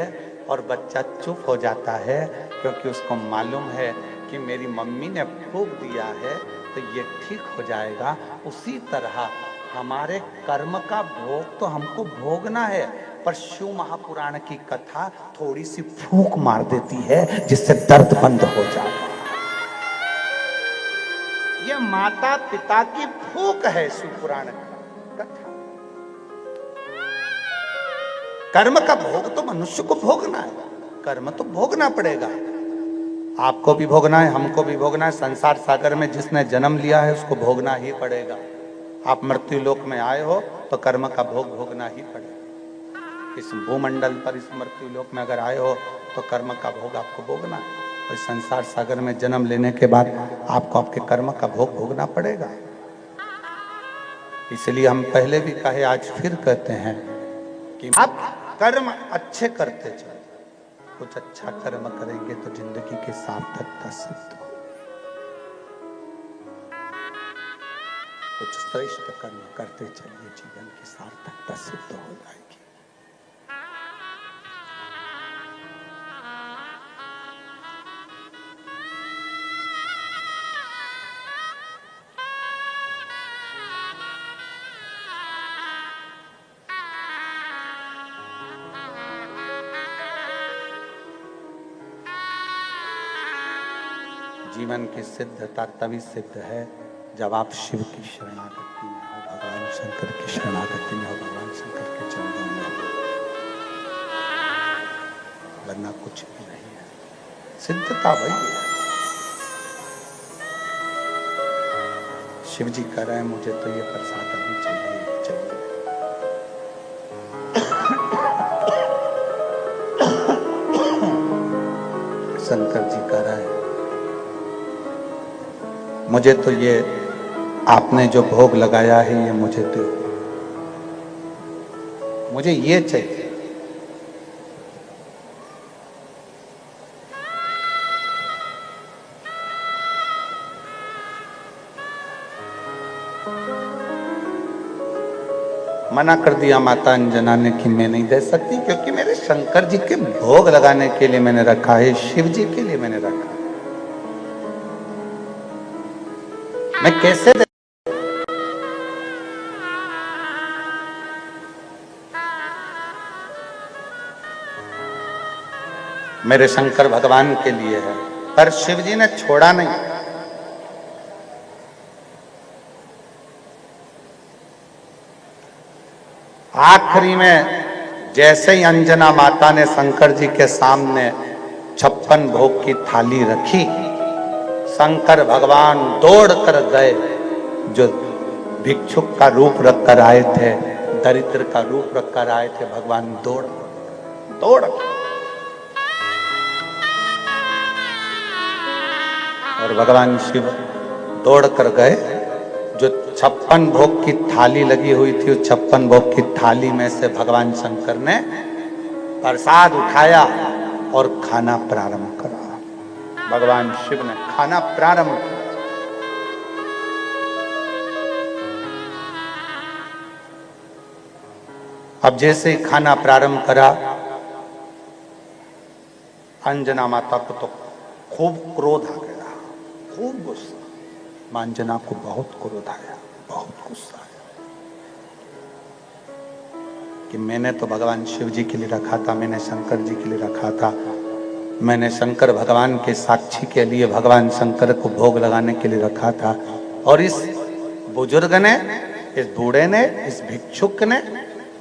और बच्चा चुप हो जाता है, क्योंकि उसको मालूम है कि मेरी मम्मी ने फूंक दिया है तो ये ठीक हो जाएगा। उसी तरह हमारे कर्म का भोग तो हमको भोगना है, पर शिव महापुराण की कथा थोड़ी सी फूंक मार देती है जिससे दर्द बंद हो जाता है। ये माता पिता की फूंक है शिव पुराण की कथा। कर्म का भोग तो मनुष्य को भोगना है, कर्म तो भोगना पड़ेगा। आपको भी भोगना है, हमको भी भोगना है। संसार सागर में जिसने जन्म लिया है उसको भोगना ही पड़ेगा। आप मृत्यु लोक में आए हो तो कर्म का भोग भोगना ही पड़ेगा। इस भूमंडल पर, इस मृत्यु लोक में अगर आए हो तो कर्म का भोग आपको भोगना है। और संसार सागर में जन्म लेने के बाद आपको आपके कर्म का भोग भोगना पड़ेगा। इसलिए हम पहले भी कहे, आज फिर कहते हैं कि आप कर्म अच्छे करते चलो। कुछ अच्छा कर्म करेंगे तो जिंदगी की सार्थकता सिद्ध हो। कुछ श्रेष्ठ कर्म करते चलिए, जीवन की सार्थकता सिद्ध हो जाएगी। जीवन की सिद्धता तभी सिद्ध है जब आप शिव की शरणागति में हो, भगवान शंकर की शरणागति में हो, भगवान शंकर के चरणों में हो, वरना कुछ भी नहीं है। सिद्धता वही है। शिव जी कह रहे हैं मुझे तो ये प्रसाद अभी चाहिए, चाहिए। शंकर जी कह रहे हैं मुझे तो ये आपने जो भोग लगाया है ये मुझे दो, मुझे ये चाहिए। मना कर दिया माता अंजना ने कि मैं नहीं दे सकती, क्योंकि मेरे शंकर जी के भोग लगाने के लिए मैंने रखा है, शिव जी के लिए मैंने रखा है। मैं कैसे दे? मेरे शंकर भगवान के लिए है। पर शिव जी ने छोड़ा नहीं। आखिरी में जैसे ही अंजना माता ने शंकर जी के सामने 56 भोग की थाली रखी, शंकर भगवान दौड़ कर गए। जो भिक्षुक का रूप रख कर आए थे, दरिद्र का रूप रख कर आए थे, भगवान दौड़ दौड़ और भगवान शिव दौड़ कर गए। जो 56 भोग की थाली लगी हुई थी, उस 56 भोग की थाली में से भगवान शंकर ने प्रसाद उठाया और खाना प्रारंभ करा। भगवान शिव ने खाना प्रारंभ किया। अब जैसे ही खाना प्रारंभ करा, अंजना माता को तो खूब क्रोध आ गया, खूब गुस्सा। मां अंजना को बहुत क्रोध आया, बहुत गुस्सा आया कि मैंने तो भगवान शिव जी के लिए रखा था, मैंने शंकर जी के लिए रखा था, मैंने शंकर भगवान के साक्षी के लिए भगवान शंकर को भोग लगाने के लिए रखा था, और इस बुजुर्ग ने, इस बूढ़े ने, इस भिक्षुक ने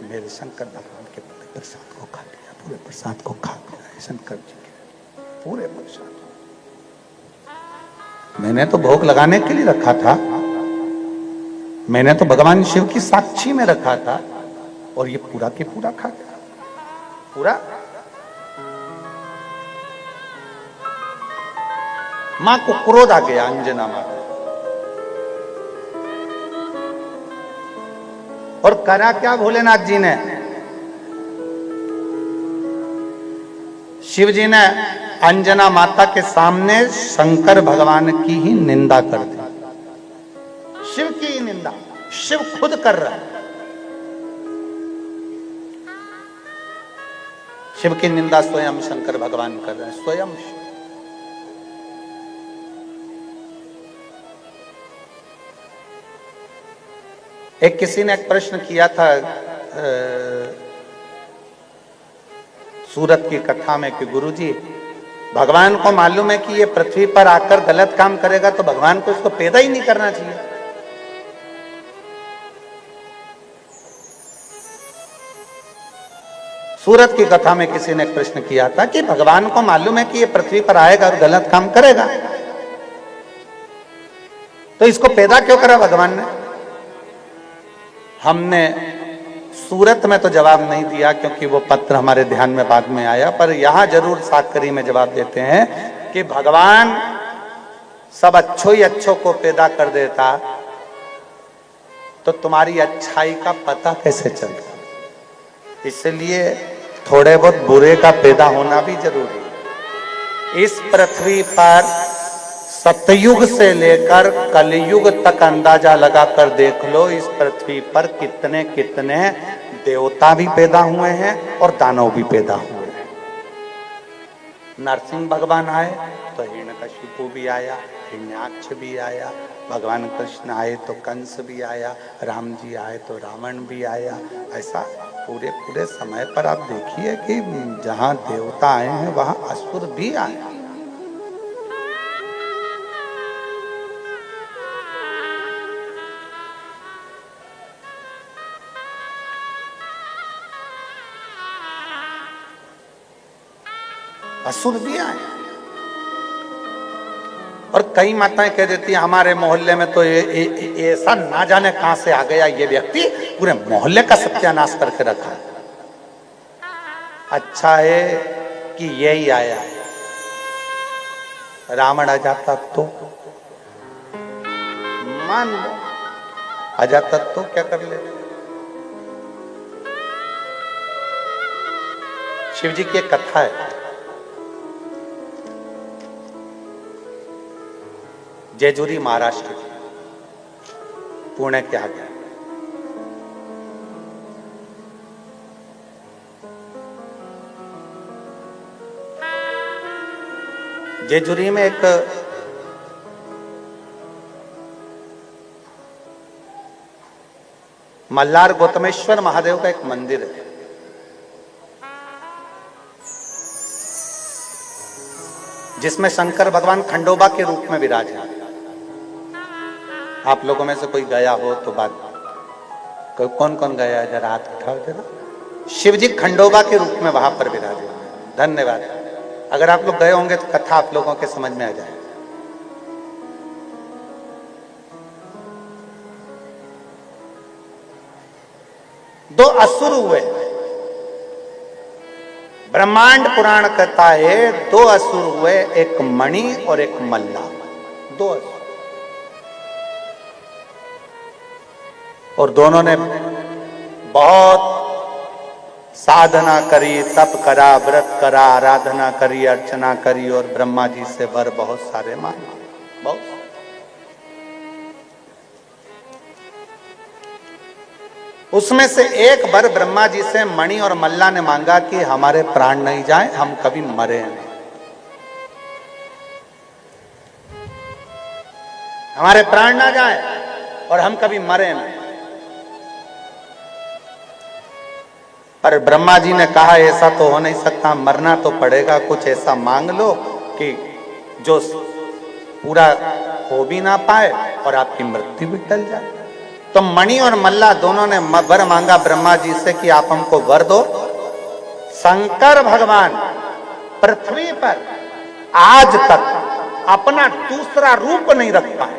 मेरे शंकर भगवान के पूरे प्रसाद को खा लिया, पूरे प्रसाद को खा लिया। शंकर जी के पूरे प्रसाद मैंने तो भोग लगाने के लिए रखा था, मैंने तो भगवान शिव की साक्षी में रखा था, और ये पूरा के पूरा खा गया, पूरा। मां को क्रोध आ गया, अंजना मां, और करा क्या भोलेनाथ जी ने? शिव जी ने अंजना माता के सामने शंकर भगवान की ही निंदा कर दी, शिव की ही निंदा शिव खुद कर रहा है। शिव की निंदा स्वयं शंकर भगवान कर रहे हैं, स्वयं। एक किसी ने एक प्रश्न किया था सूरत की कथा में कि गुरुजी, भगवान को मालूम है कि ये पृथ्वी पर आकर गलत काम करेगा तो भगवान को इसको पैदा ही नहीं करना चाहिए। सूरत की कथा में किसी ने एक प्रश्न किया था कि भगवान को मालूम है कि ये पृथ्वी पर आएगा और गलत काम करेगा, तो इसको पैदा क्यों करा भगवान ने? हमने सूरत में तो जवाब नहीं दिया क्योंकि वो पत्र हमारे ध्यान में बाद में आया, पर यहां जरूर साकरी में जवाब देते हैं कि भगवान सब अच्छो ही अच्छों को पैदा कर देता तो तुम्हारी अच्छाई का पता कैसे चलता? इसलिए थोड़े बहुत बुरे का पैदा होना भी जरूरी है। इस पृथ्वी पर सतयुग से लेकर कलयुग तक अंदाजा लगाकर देख लो, इस पृथ्वी पर कितने कितने देवता भी पैदा हुए हैं और दानव भी पैदा हुए हैं। नरसिंह भगवान आए तो हिरण्यकशिपु भी आया, हिरण्याक्ष भी आया, भगवान कृष्ण आए तो कंस भी आया, राम जी आए तो रावण भी आया। ऐसा पूरे पूरे समय पर आप देखिए कि जहां देवता आए हैं वहां असुर भी आए। असुर भी आए। और कई माताएं कह देती हैं हमारे मोहल्ले में तो ये ऐसा ना जाने कहां से आ गया ये व्यक्ति, पूरे मोहल्ले का सत्यानाश करके रखा। अच्छा है कि यही आया, रावण आ जाता तो मान लो, आ जाता तो क्या कर ले। शिव जी की एक कथा है, जेजुरी महाराष्ट्र की, पुणे के आगे। जेजुरी में एक मल्हार गौतमेश्वर महादेव का एक मंदिर है। जिसमें शंकर भगवान खंडोबा के रूप में विराजे हैं। आप लोगों में से कोई गया हो तो बात, कौन कौन गया है जरा हाथ उठाओ जरा। शिव जी खंडोबा के रूप में वहां पर विराजे हैं। धन्यवाद। अगर आप लोग गए होंगे तो कथा आप लोगों के समझ में आ जाए। दो असुर हुए, ब्रह्मांड पुराण कहता है दो असुर हुए, एक मणि और एक मल्ला। दो असुर, और दोनों ने बहुत साधना करी, तप करा, व्रत करा, आराधना करी, अर्चना करी और ब्रह्मा जी से वर बहुत सारे मांगे। बहुत उसमें से एक वर ब्रह्मा जी से मणि और मल्ला ने मांगा कि हमारे प्राण नहीं जाए, हम कभी मरे नहीं, हमारे प्राण ना जाए और हम कभी मरे नहीं। पर ब्रह्मा जी ने कहा ऐसा तो हो नहीं सकता, मरना तो पड़ेगा, कुछ ऐसा मांग लो कि जो पूरा हो भी ना पाए और आपकी मृत्यु भी टल जाए। तो मणि और मल्ला दोनों ने वर मांगा ब्रह्मा जी से कि आप हमको वर दो, शंकर भगवान पृथ्वी पर आज तक अपना दूसरा रूप नहीं रख पाए।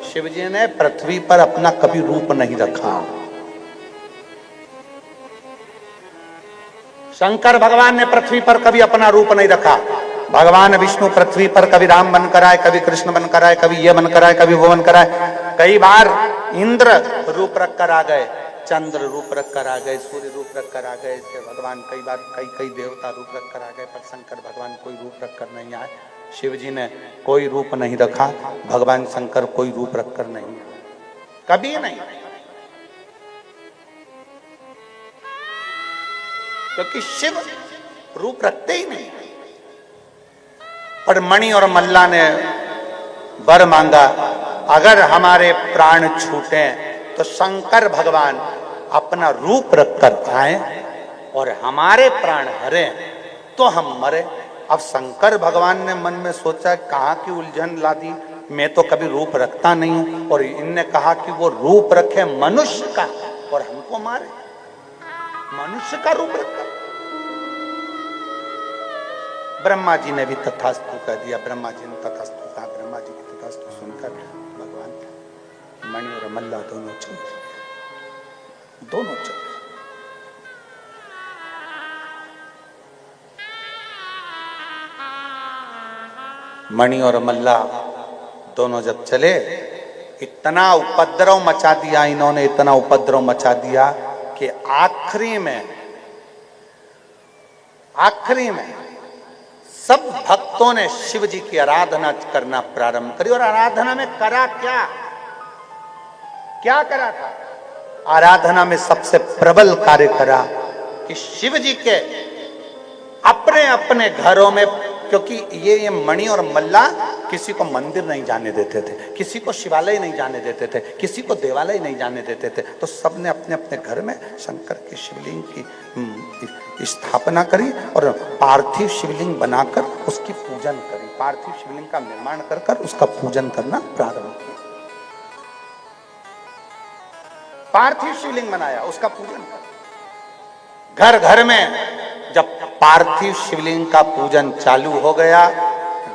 शिव जी ने पृथ्वी पर अपना कभी रूप नहीं रखा। शंकर भगवान ने पृथ्वी पर कभी अपना रूप नहीं रखा। भगवान विष्णु पृथ्वी पर कभी राम बनकर आए, कभी कृष्ण बनकर आए, कभी ये बनकर आए, कभी वो बनकर आए। कई बार इंद्र रूप रख कर आ गए, चंद्र रूप रख कर आ गए, सूर्य रूप रख कर आ गए। भगवान कई बार कई देवता रूप रख कर आ गए, पर शंकर भगवान कोई रूप रख कर नहीं आए। शिव जी ने कोई रूप नहीं रखा, भगवान शंकर कोई रूप रख कर नहीं, कभी नहीं। क्योंकि शिव रूप रखते ही नहीं। पर मणि और मल्ला ने वर मांगा, अगर हमारे प्राण छूटे तो शंकर भगवान अपना रूप रखकर आए और हमारे प्राण हरे तो हम मरे। अब शंकर भगवान ने मन में सोचा, कहाँ की उलझन ला दी, मैं तो कभी रूप रखता नहीं हूं, और इनने कहा कि वो रूप रखे मनुष्य का और हमको मारे, मनुष्य का रूप रखा। ब्रह्मा जी ने भी तथास्तु कह दिया। ब्रह्मा जी ने तथास्तु कहा। ब्रह्मा जी की तथास्तु सुनकर भगवान मणि और मल्ला दोनों चल दिए, दोनों चल दिए। मणि और मल्ला दोनों जब चले, इतना उपद्रव मचा दिया इन्होंने, इतना उपद्रव मचा दिया कि आखिरी में सब भक्तों ने शिव जी की आराधना करना प्रारंभ करी। और आराधना में करा क्या करा था? आराधना में सबसे प्रबल कार्य करा कि शिव जी के अपने अपने घरों में, क्योंकि ये मणि और मल्ला किसी को मंदिर नहीं जाने देते थे, किसी को शिवालय नहीं जाने देते थे, किसी को देवालय नहीं जाने देते थे, तो सबने अपने अपने घर में शंकर के शिवलिंग की स्थापना करी और पार्थिव शिवलिंग बनाकर उसकी पूजन करी। पार्थिव शिवलिंग का निर्माण कर उसका पूजन करना प्रारंभ किया। पार्थिव शिवलिंग बनाया, उसका पूजन कर। घर घर में जब पार्थिव शिवलिंग का पूजन चालू हो गया,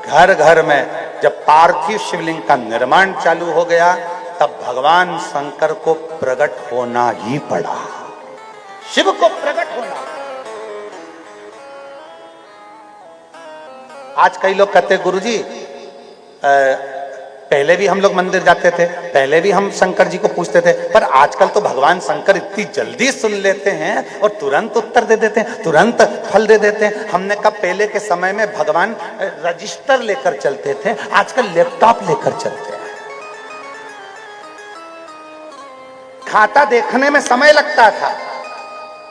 घर घर में जब पार्थिव शिवलिंग का निर्माण चालू हो गया, तब भगवान शंकर को प्रकट होना ही पड़ा। शिव को प्रकट होना। आज कई लोग कहते, गुरुजी पहले भी हम लोग मंदिर जाते थे, पहले भी हम शंकर जी को पूछते थे, पर आजकल तो भगवान शंकर इतनी जल्दी सुन लेते हैं और तुरंत उत्तर दे देते हैं, तुरंत फल दे देते हैं। हमने कहा पहले के समय में भगवान रजिस्टर लेकर चलते थे, आजकल लैपटॉप लेकर चलते हैं। खाता देखने में समय लगता था,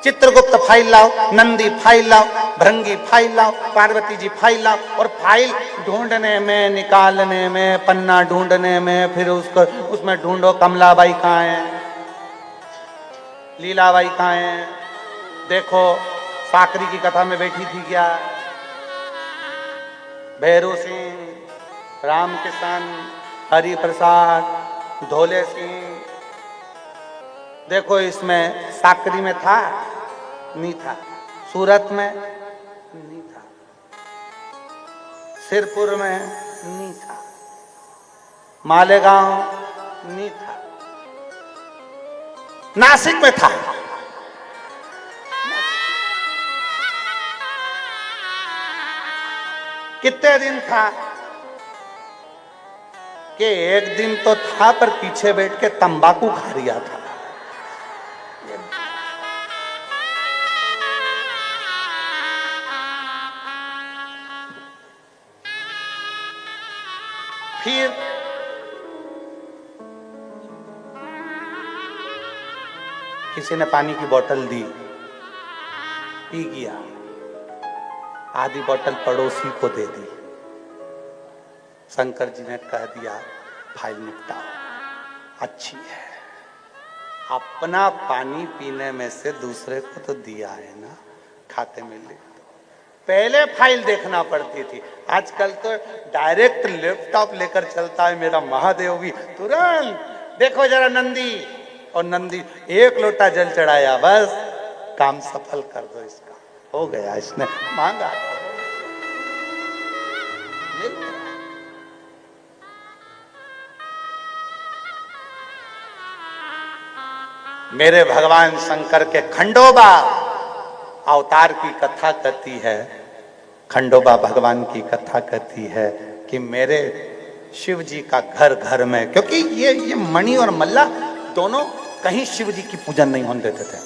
चित्रगुप्त फाइल लाओ, नंदी फाइल लाओ, भृंगी फाइल लाओ, पार्वती जी फाइल लाओ, और फाइल ढूंढने में, निकालने में, पन्ना ढूंढने में, फिर उसको उसमें ढूंढो कमलाबाई कहाँ है, लीलाबाई कहाँ है, देखो साकरी की कथा में बैठी थी क्या, भैरू सिंह, राम किशन, हरि प्रसाद, धोले सिंह, देखो इसमें साकरी में था, नहीं था, सूरत में नहीं था, सिरपुर में नहीं था, मालेगांव नहीं था, नासिक में था। कितने दिन था कि एक दिन तो था, पर पीछे बैठ के तंबाकू खा रिया था। फिर किसी ने पानी की बोतल दी, पी गया, आधी बोतल पड़ोसी को दे दी। शंकर जी ने कह दिया फाइल निपटाओ, अच्छी है, अपना पानी पीने में से दूसरे को तो दिया है ना, खाते में ले। पहले फाइल देखना पड़ती थी, आजकल तो डायरेक्ट लैपटॉप लेकर चलता है मेरा महादेव भी, तुरंत देखो जरा नंदी, और नंदी एक लोटा जल चढ़ाया, बस काम सफल कर दो इसका, हो गया, इसने मांगा। मेरे भगवान शंकर के खंडोबा अवतार की कथा कहती है, खंडोबा भगवान की कथा कहती है कि मेरे शिव जी का घर घर में, क्योंकि ये मणि और मल्ला दोनों कहीं शिव जी की पूजन नहीं होने देते थे,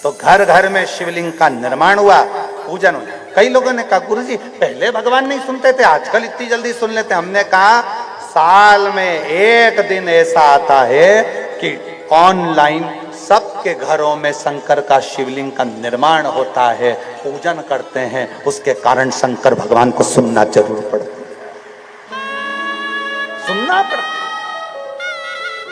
तो घर घर में शिवलिंग का निर्माण हुआ, पूजन हुआ। कई लोगों ने कहा गुरुजी पहले भगवान नहीं सुनते थे, आजकल इतनी जल्दी सुन लेते। हमने कहा साल में एक दिन ऐसा आता है कि ऑनलाइन सबके घरों में शंकर का शिवलिंग का निर्माण होता है, पूजन करते हैं, उसके कारण शंकर भगवान को सुनना जरूर पड़ता है, सुनना पड़ता है।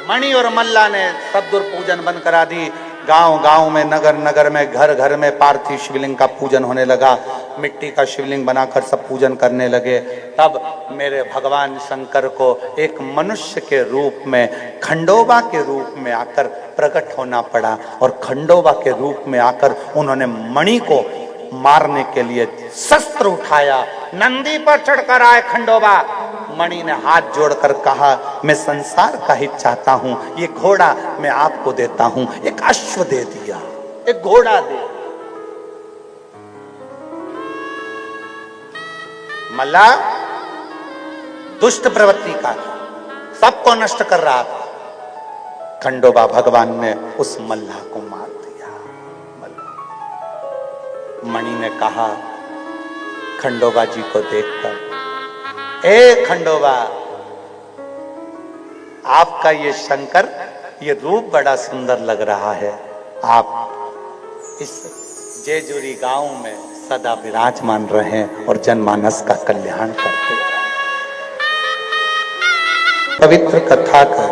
मणि और मल्ला ने सब दूर पूजन बंद करा दी। गांव गांव में, नगर नगर में, घर घर में पार्थिव शिवलिंग का पूजन होने लगा। मिट्टी का शिवलिंग बनाकर सब पूजन करने लगे। तब मेरे भगवान शंकर को एक मनुष्य के रूप में, खंडोबा के रूप में आकर प्रकट होना पड़ा। और खंडोबा के रूप में आकर उन्होंने मणि को मारने के लिए शस्त्र उठाया। नंदी पर चढ़कर आए खंडोबा। मणि ने हाथ जोड़कर कहा, मैं संसार का हित चाहता हूं, ये घोड़ा मैं आपको देता हूं। एक अश्व दे दिया, एक घोड़ा दे। मल्ला दुष्ट प्रवृत्ति का, सबको नष्ट कर रहा था। खंडोबा भगवान ने उस मल्ला को मार दिया। मणि ने कहा खंडोबा जी को देखकर, ए खंडोबा, आपका ये शंकर, ये रूप बड़ा सुंदर लग रहा है। आप इस जेजुरी गांव में सदा विराजमान रहे और जनमानस का कल्याण करते रहे। पवित्र कथा कर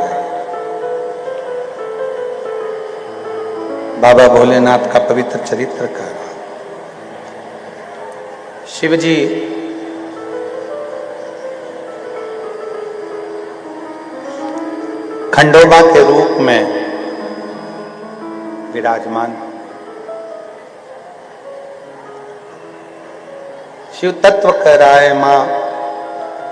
बाबा भोलेनाथ का पवित्र चरित्र कर। शिव जी खंडोबा के रूप में विराजमान। शिव तत्व कह रहा है, मां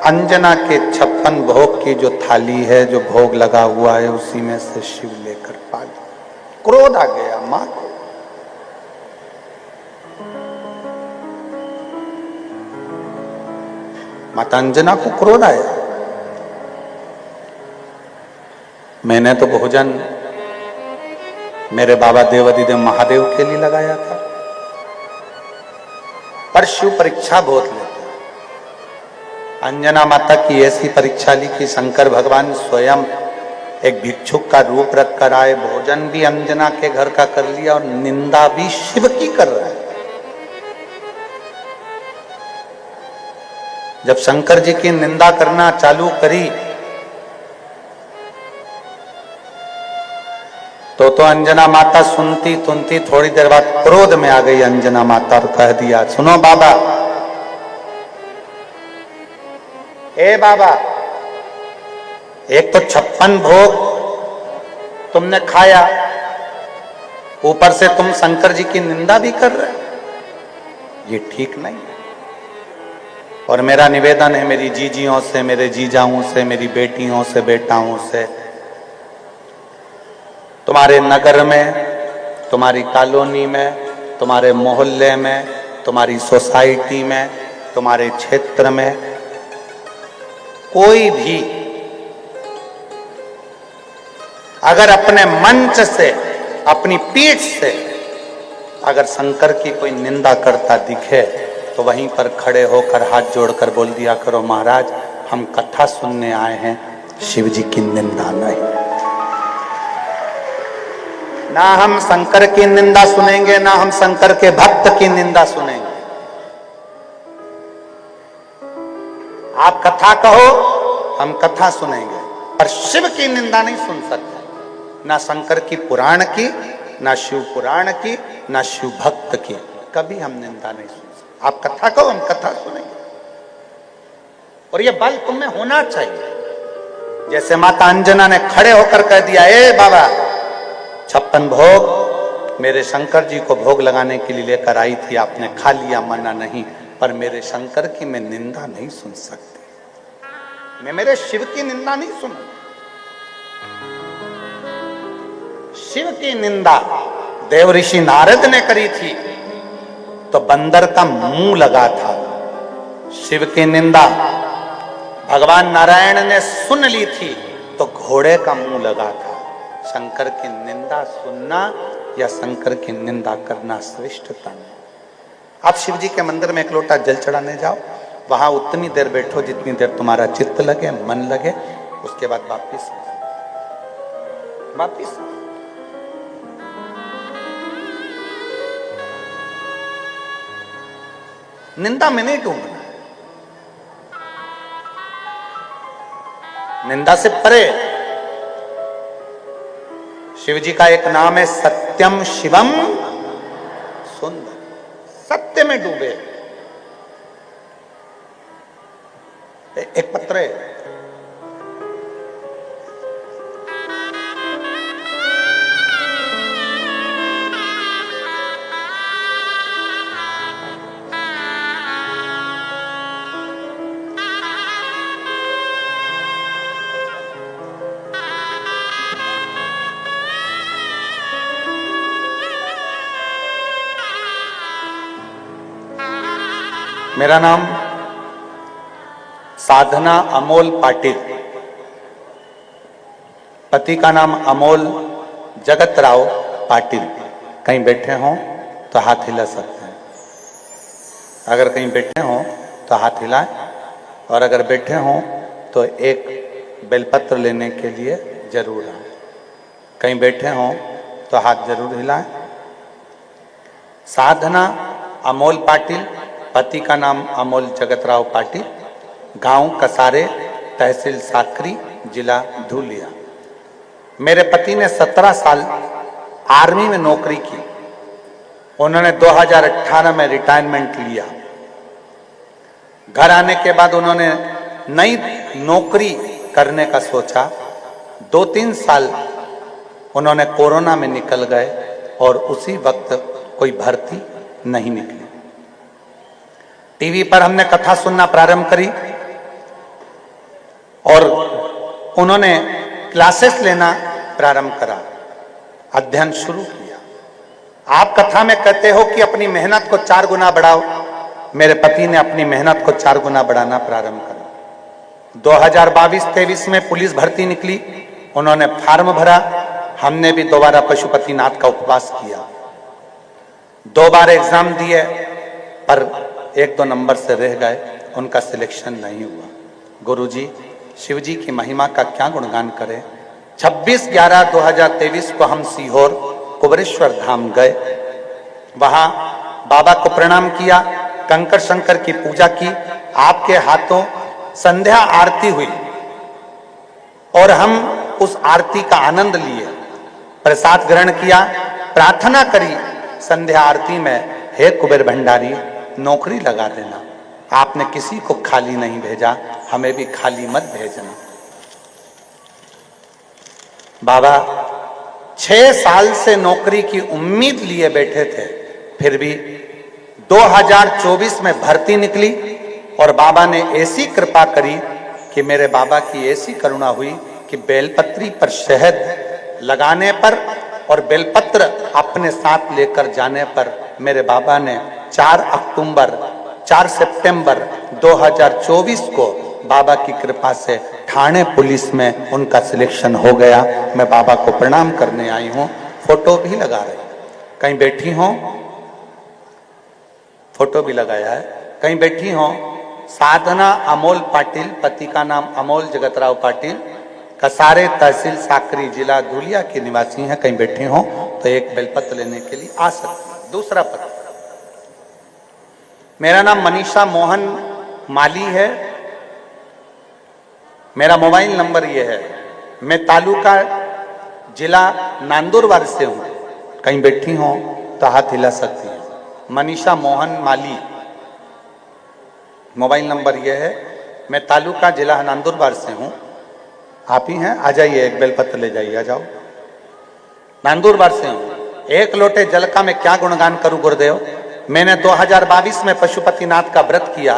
अंजना के 56 भोग की जो थाली है, जो भोग लगा हुआ है, उसी में से शिव लेकर पाली। क्रोध आ गया मां को। माता अंजना को क्रोध आया, मैंने तो भोजन मेरे बाबा देवाधिदेव महादेव के लिए लगाया था। पर शिव परीक्षा बहुत लेते। अंजना माता की ऐसी परीक्षा ली कि शंकर भगवान स्वयं एक भिक्षुक का रूप रख कर आए। भोजन भी अंजना के घर का कर लिया और निंदा भी शिव की कर रहा है। जब शंकर जी की निंदा करना चालू करी तो अंजना माता सुनती सुनती थोड़ी देर बाद क्रोध में आ गई अंजना माता और कह दिया, सुनो बाबा, ए बाबा, एक तो 56 भोग तुमने खाया, ऊपर से तुम शंकर जी की निंदा भी कर रहे, ये ठीक नहीं है। और मेरा निवेदन है मेरी जीजियों से, मेरे जीजाओं से, मेरी बेटियों से, बेटाओं से, तुम्हारे नगर में, तुम्हारी कॉलोनी में, तुम्हारे मोहल्ले में, तुम्हारी सोसाइटी में, तुम्हारे क्षेत्र में कोई भी अगर अपने मंच से, अपनी पीठ से अगर शंकर की कोई निंदा करता दिखे तो वहीं पर खड़े होकर हाथ जोड़कर बोल दिया करो, महाराज हम कथा सुनने आए हैं, शिव जी की निंदा नहीं। ना हम शंकर की निंदा सुनेंगे, ना हम शंकर के भक्त की निंदा सुनेंगे। आप कथा कहो, हम कथा सुनेंगे, पर शिव की निंदा नहीं सुन सकते। ना शंकर की पुराण की, ना शिव पुराण की, ना शिव भक्त की, कभी हम निंदा नहीं सुन सकते। आप कथा कहो, हम कथा सुनेंगे। और ये बल तुम में होना चाहिए। जैसे माता अंजना ने खड़े होकर कह दिया, ए बाबा, 56 भोग मेरे शंकर जी को भोग लगाने के लिए लेकर आई थी, आपने खा लिया, मना नहीं, पर मेरे शंकर की मैं निंदा नहीं सुन सकती, मैं मेरे शिव की निंदा नहीं सुन। शिव की निंदा देव ऋषि नारद ने करी थी तो बंदर का मुंह लगा था। शिव की निंदा भगवान नारायण ने सुन ली थी तो घोड़े का मुंह लगा था। शंकर की निंदा सुनना या शंकर की निंदा करना श्रेष्ठता नहीं। आप शिव जी के मंदिर में एक लोटा जल चढ़ाने जाओ, वहां उतनी देर बैठो जितनी देर तुम्हारा चित्त लगे, मन लगे, उसके बाद वापिस निंदा में नहीं डूबना, निंदा से परे। शिव जी का एक नाम है सत्यम शिवम सुंदर, सत्य में डूबे। एक पत्र है, मेरा नाम साधना अमोल पाटिल, पति का नाम अमोल जगत राव पाटिल। कहीं बैठे हों तो हाथ हिला सकते हैं, अगर कहीं बैठे हों तो हाथ हिलाएं, और अगर बैठे हों तो एक बेलपत्र लेने के लिए जरूर आए। कहीं बैठे हों तो हाथ जरूर हिलाएं। साधना अमोल पाटिल, पति का नाम अमोल जगतराव पाटिल, गांव कसारे, तहसील साकरी, जिला धुलिया। मेरे पति ने 17 साल आर्मी में नौकरी की। उन्होंने 2018 में रिटायरमेंट लिया। घर आने के बाद उन्होंने नई नौकरी करने का सोचा। 2-3 साल उन्होंने कोरोना में निकल गए और उसी वक्त कोई भर्ती नहीं निकली। टीवी पर हमने कथा सुनना प्रारंभ करी और उन्होंने क्लासेस लेना प्रारंभ करा, अध्ययन शुरू किया। आप कथा में कहते हो कि अपनी मेहनत को 4 गुना बढ़ाओ। मेरे पति ने अपनी मेहनत को 4 गुना बढ़ाना प्रारंभ करा। 2022-23 में पुलिस भर्ती निकली, उन्होंने फॉर्म भरा। हमने भी दोबारा पशुपतिनाथ का उपवास किया। 2 बार एग्जाम दिए पर 1-2 नंबर से रह गए, उनका सिलेक्शन नहीं हुआ। गुरुजी, शिव जी की महिमा का क्या गुणगान करें। 26/11/2023 को हम सीहोर कुबरेश्वर धाम गए। वहां बाबा को प्रणाम किया, कंकर शंकर की पूजा की। आपके हाथों संध्या आरती हुई और हम उस आरती का आनंद लिए, प्रसाद ग्रहण किया, प्रार्थना करी संध्या आरती में, हे कुबेर भंडारी नौकरी लगा देना। आपने किसी को खाली नहीं भेजा, हमें भी खाली मत भेजना। बाबा 6 साल से नौकरी की उम्मीद लिए बैठे थे, फिर भी 2024 में भर्ती निकली और बाबा ने ऐसी कृपा करी कि मेरे बाबा की ऐसी करुणा हुई कि बेलपत्री पर शहद लगाने पर और बेलपत्र अपने साथ लेकर जाने पर मेरे बाबा ने 4 सितंबर 2024 को बाबा की कृपा से ठाणे पुलिस में उनका सिलेक्शन हो गया। मैं बाबा को प्रणाम करने आई हूं। फोटो भी लगा रही, कहीं बैठी हो, फोटो भी लगाया है, कहीं बैठी हो। साधना अमोल पाटिल, पति का नाम अमोल जगतराव पाटिल, कसारे, तहसील साकरी, जिला धुलिया के निवासी हैं। कहीं बैठे हो तो एक बेलपत्र लेने के लिए आ सकते हैं। दूसरा पत्र, मेरा नाम मनीषा मोहन माली है। मेरा मोबाइल नंबर यह है। मैं तालुका जिला नांदुरबार से हूं। कहीं बैठी हो तो हाथ हिला सकती है। मनीषा मोहन माली, मोबाइल नंबर यह है। मैं तालुका जिला नांदुरबार से हूं। आप ही हैं, आ जाइए, एक बेलपत्र ले जाइए, आ जाओ। नांदुरबार से हूं। 1 लोटे जल का मैं क्या गुणगान करूं गुरुदेव। मैंने 2022 में पशुपतिनाथ का व्रत किया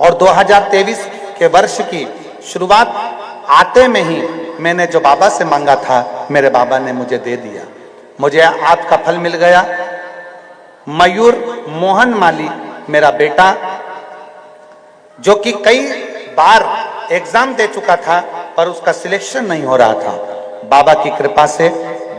और 2023 के वर्ष की शुरुआत आते में ही मैंने जो बाबा से मांगा था, मेरे बाबा ने मुझे दे दिया। मुझे आज का फल मिल गया। मयूर मोहन माली मेरा बेटा, जो कि कई बार एग्जाम दे चुका था पर उसका सिलेक्शन नहीं हो रहा था, बाबा की कृपा से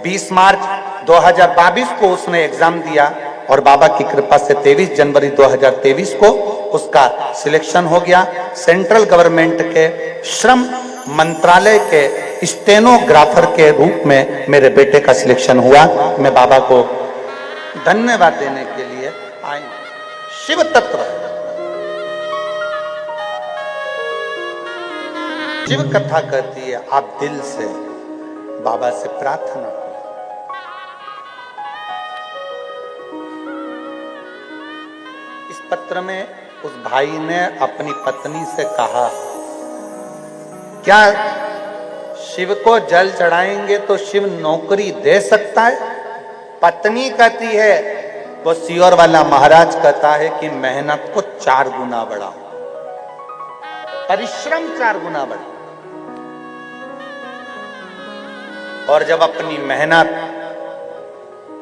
20 मार्च 2022 को उसने एग्जाम दिया और बाबा की कृपा से 23 जनवरी 2023 को उसका सिलेक्शन हो गया। सेंट्रल गवर्नमेंट के श्रम मंत्रालय के स्टेनोग्राफर के रूप में मेरे बेटे का सिलेक्शन हुआ। मैं बाबा को धन्यवाद देने के लिए आई। शिव तत्व शिव कथा कहती है आप दिल से बाबा से प्रार्थना करो। इस पत्र में उस भाई ने अपनी पत्नी से कहा, क्या शिव को जल चढ़ाएंगे तो शिव नौकरी दे सकता है? पत्नी कहती है, वो सियोर वाला महाराज कहता है कि मेहनत को 4 गुना बढ़ाओ, परिश्रम 4 गुना बढ़ाओ। और जब अपनी मेहनत,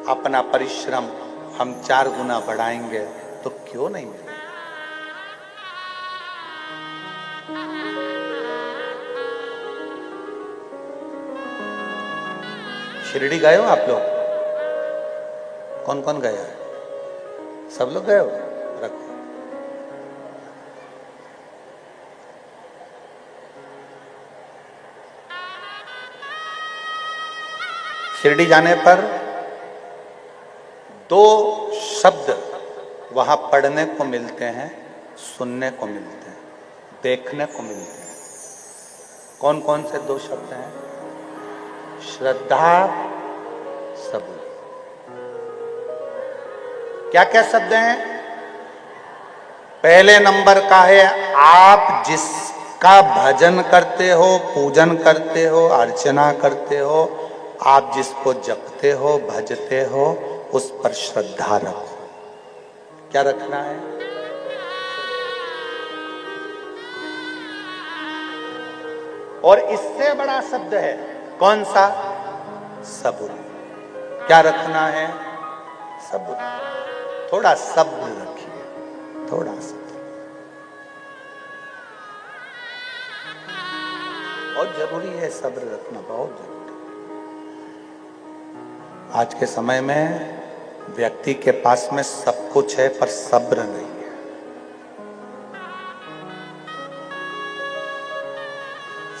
अपना परिश्रम हम 4 गुना बढ़ाएंगे तो क्यों नहीं मिलेगा? शिरडी गए हो आप लोग? कौन कौन गया है? सब लोग गए हो? रखो। शिरडी जाने पर 2 शब्द वहां पढ़ने को मिलते हैं, सुनने को मिलते हैं, देखने को मिलते हैं। कौन कौन से 2 शब्द हैं? श्रद्धा, सबूर। क्या क्या शब्द हैं? पहले नंबर का है, आप जिसका भजन करते हो, पूजन करते हो, अर्चना करते हो, आप जिसको जपते हो, भजते हो, उस पर श्रद्धा रखो। क्या रखना है? और इससे बड़ा शब्द है कौन सा? सबूर। क्या रखना है? सबूर। थोड़ा सब्र रखिए, थोड़ा सब्र बहुत जरूरी है। सब्र रखना बहुत जरूरी। आज के समय में व्यक्ति के पास में सब कुछ है पर सब्र नहीं है।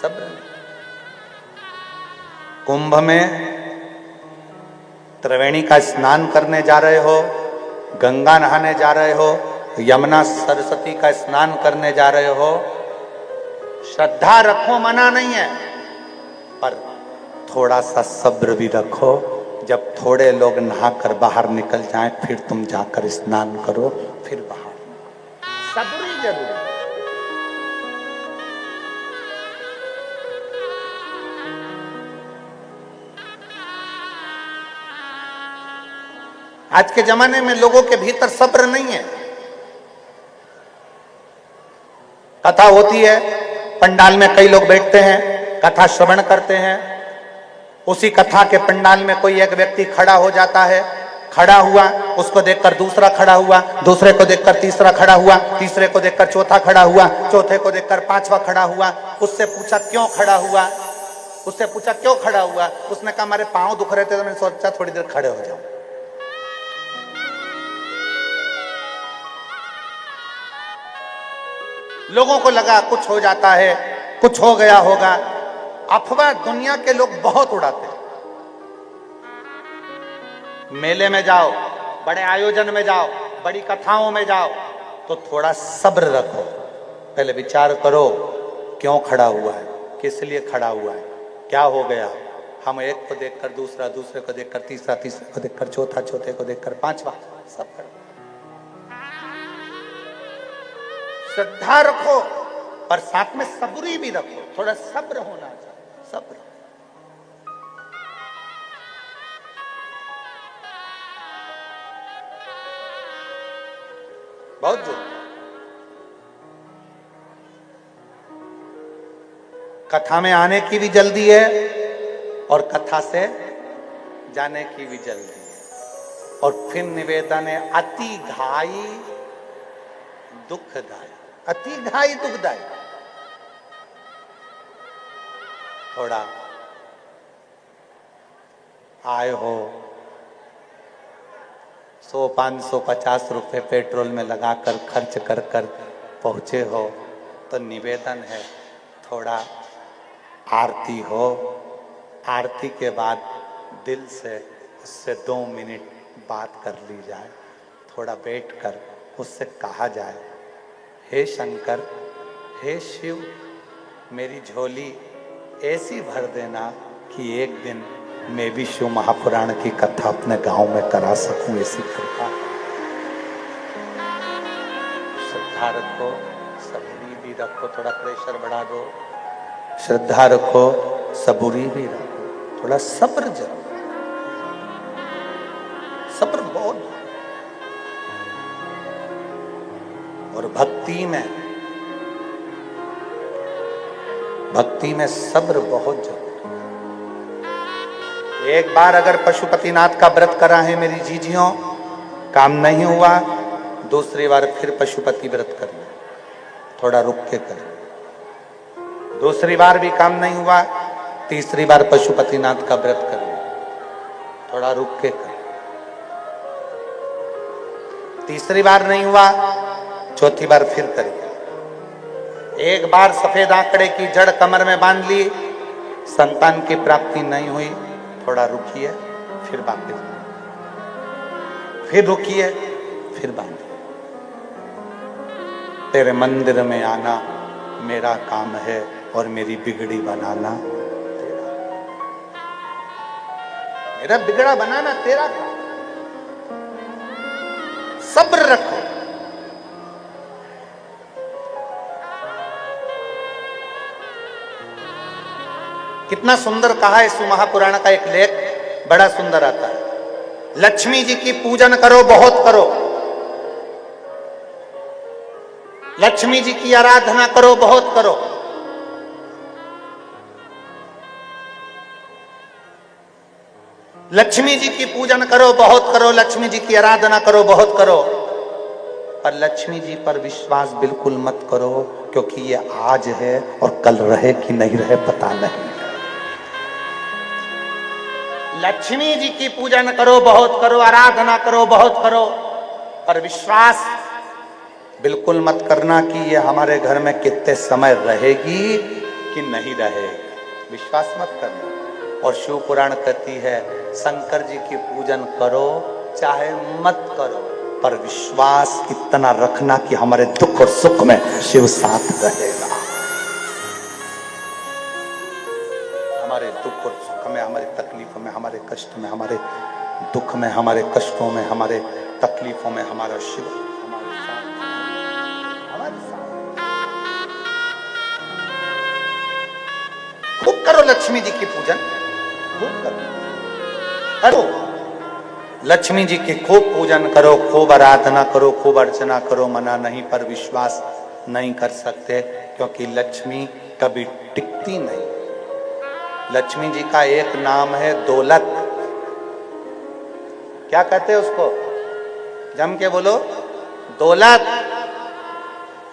सब्र नहीं। कुंभ में त्रिवेणी का स्नान करने जा रहे हो, गंगा नहाने जा रहे हो, यमुना सरस्वती का स्नान करने जा रहे हो, श्रद्धा रखो, मना नहीं है, पर थोड़ा सा सब्र भी रखो। जब थोड़े लोग नहाकर बाहर निकल जाएं, फिर तुम जाकर स्नान करो, फिर बाहर। सब्र ही जरूरी है। आज के जमाने में लोगों के भीतर सब्र नहीं है। कथा होती है, पंडाल में कई लोग बैठते हैं, कथा श्रवण करते हैं। उसी कथा के पंडाल में कोई एक व्यक्ति खड़ा हो जाता है, खड़ा हुआ, उसको देखकर दूसरा खड़ा हुआ, दूसरे को देखकर तीसरा खड़ा हुआ, तीसरे को देखकर चौथा खड़ा हुआ, चौथे को देखकर 5वां खड़ा हुआ। उससे पूछा क्यों खड़ा हुआ? उससे पूछा क्यों खड़ा हुआ? उसने कहा मेरे पांव दुख रहे थे तो मैंने सोचा थोड़ी देर खड़े हो जाऊं। लोगों को लगा कुछ हो जाता है, कुछ हो गया होगा। अफवाह दुनिया के लोग बहुत उड़ाते हैं। मेले में जाओ, बड़े आयोजन में जाओ, बड़ी कथाओं में जाओ तो थोड़ा सब्र रखो। पहले विचार करो क्यों खड़ा हुआ है, किस लिए खड़ा हुआ है, क्या हो गया। हम एक को देखकर दूसरा, दूसरे को देखकर तीसरा, तीसरे को देखकर चौथा, चौथे को देखकर 5वां, सब खड़ा। श्रद्धा रखो पर साथ में सब्री भी रखो। थोड़ा सब्र होना चाहिए, सब्र। बहुत जरूरी। कथा में आने की भी जल्दी है और कथा से जाने की भी जल्दी है। और फिर निवेदन है, अति घाई दुखदायी। अति घाई दुखदायी। थोड़ा आए हो, 100, 500, 50 रुपए पेट्रोल में लगाकर खर्च कर कर पहुंचे हो तो निवेदन है थोड़ा आरती हो। आरती के बाद दिल से उससे 2 मिनट बात कर ली जाए। थोड़ा बैठकर उससे कहा जाए, हे शंकर, हे शिव, मेरी झोली ऐसी भर देना कि एक दिन मैं भी शिव महापुराण की कथा अपने गांव में करा सकूं, ऐसी कृपा। श्रद्धा रखो, सबूरी भी रखो, थोड़ा प्रेशर बढ़ा दो। श्रद्धा रखो, सबूरी भी रखो, थोड़ा सब्र जरूर, सब्र बहुत। और भक्ति में सब्र बहुत जरूरी। एक बार अगर पशुपतिनाथ का व्रत करा है मेरी जीजियों, काम नहीं हुआ, दूसरी बार फिर पशुपति व्रत करना, थोड़ा रुक के करना। दूसरी बार भी काम नहीं हुआ, तीसरी बार पशुपतिनाथ का व्रत करना, थोड़ा रुक के करना। तीसरी बार नहीं हुआ, चौथी बार फिर करिए। एक बार सफेद आंकड़े की जड़ कमर में बांध ली, संतान की प्राप्ति नहीं हुई, थोड़ा रुकिए, फिर वापिस, फिर रुकिए, फिर बांधिए। तेरे मंदिर में आना मेरा काम है और मेरी बिगड़ी बनाना तेरा। मेरा बिगड़ा बनाना तेरा काम। सब्र रखो। कितना सुंदर कहा है शिव महापुराण का एक लेख, बड़ा सुंदर आता है। लक्ष्मी जी की पूजन करो, बहुत करो। लक्ष्मी जी की आराधना करो, बहुत करो। लक्ष्मी जी की पूजन करो, बहुत करो। लक्ष्मी जी की आराधना करो, बहुत करो। पर लक्ष्मी जी पर विश्वास बिल्कुल मत करो, क्योंकि ये आज है और कल रहे कि नहीं रहे पता नहीं। लक्ष्मी जी की पूजन करो, बहुत करो, आराधना करो, बहुत करो, पर विश्वास बिल्कुल मत करना कि ये हमारे घर में कितने समय रहेगी कि नहीं रहेगी। विश्वास मत करना। और शिव पुराण कहती है शंकर जी की पूजन करो चाहे मत करो, पर विश्वास इतना रखना कि हमारे दुख और सुख में शिव साथ रहेगा। हमारे दुख और सुख में, हमारे तकलीफों में, हमारे कष्ट में, हमारे दुख में, हमारे कष्टों में, हमारे तकलीफों में हमारा शिव हमारे साथ। खूब करो लक्ष्मी जी की पूजन, खूब करो। लक्ष्मी जी की खूब पूजन करो, खूब आराधना करो, खूब अर्चना करो। मना नहीं, पर विश्वास नहीं कर सकते, क्योंकि लक्ष्मी कभी टिकती नहीं। लक्ष्मी जी का एक नाम है दौलत। क्या कहते हैं उसको? जम के बोलो, दौलत।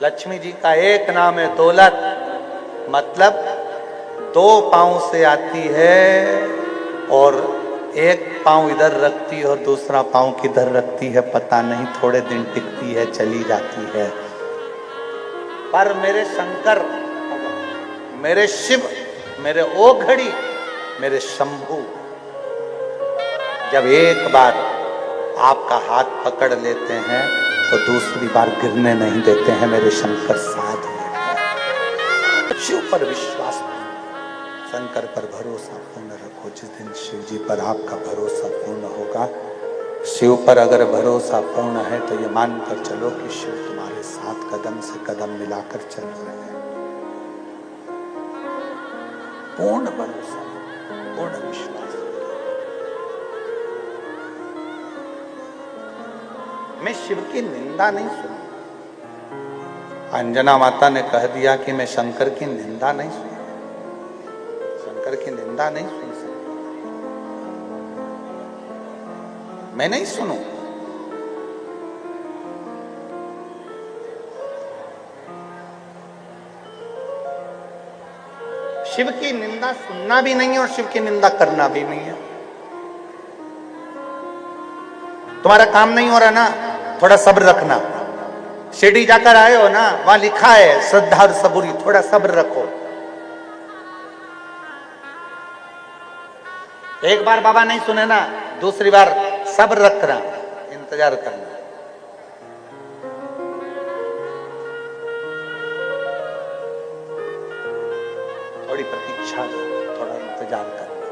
लक्ष्मी जी का एक नाम है दौलत। मतलब दो पांव से आती है और एक पांव इधर रखती है और दूसरा पांव किधर रखती है पता नहीं, थोड़े दिन टिकती है, चली जाती है। पर मेरे शंकर, मेरे शिव, मेरे ओघड़ी, मेरे शंभू जब एक बार आपका हाथ पकड़ लेते हैं तो दूसरी बार गिरने नहीं देते हैं। मेरे शंकर साथ हैं। शिव पर विश्वास, शंकर पर भरोसा पूर्ण रखो। जिस दिन शिव जी पर आपका भरोसा पूर्ण होगा, शिव पर अगर भरोसा पूर्ण है तो ये मानकर चलो कि शिव तुम्हारे साथ कदम से कदम मिलाकर चल रहे हैं। पूर्ण भरोसा, पूर्ण विश्वास। मैं शिव की निंदा नहीं सुनूं। अंजना माता ने कह दिया कि मैं शंकर की निंदा नहीं सुनूं, शंकर की निंदा नहीं सुन सकता, मैं नहीं सुनूं। शिव की निंदा सुनना भी नहीं है और शिव की निंदा करना भी नहीं है। तुम्हारा काम नहीं हो रहा ना, थोड़ा सब्र रखना। शिरडी जाकर आए हो ना, वहां लिखा है श्रद्धा और सबूरी, थोड़ा सब्र रखो। एक बार बाबा नहीं सुने ना, दूसरी बार सब्र रखना, इंतजार करना। थोड़ी प्रतीक्षा करो, थोड़ा इंतजार करना।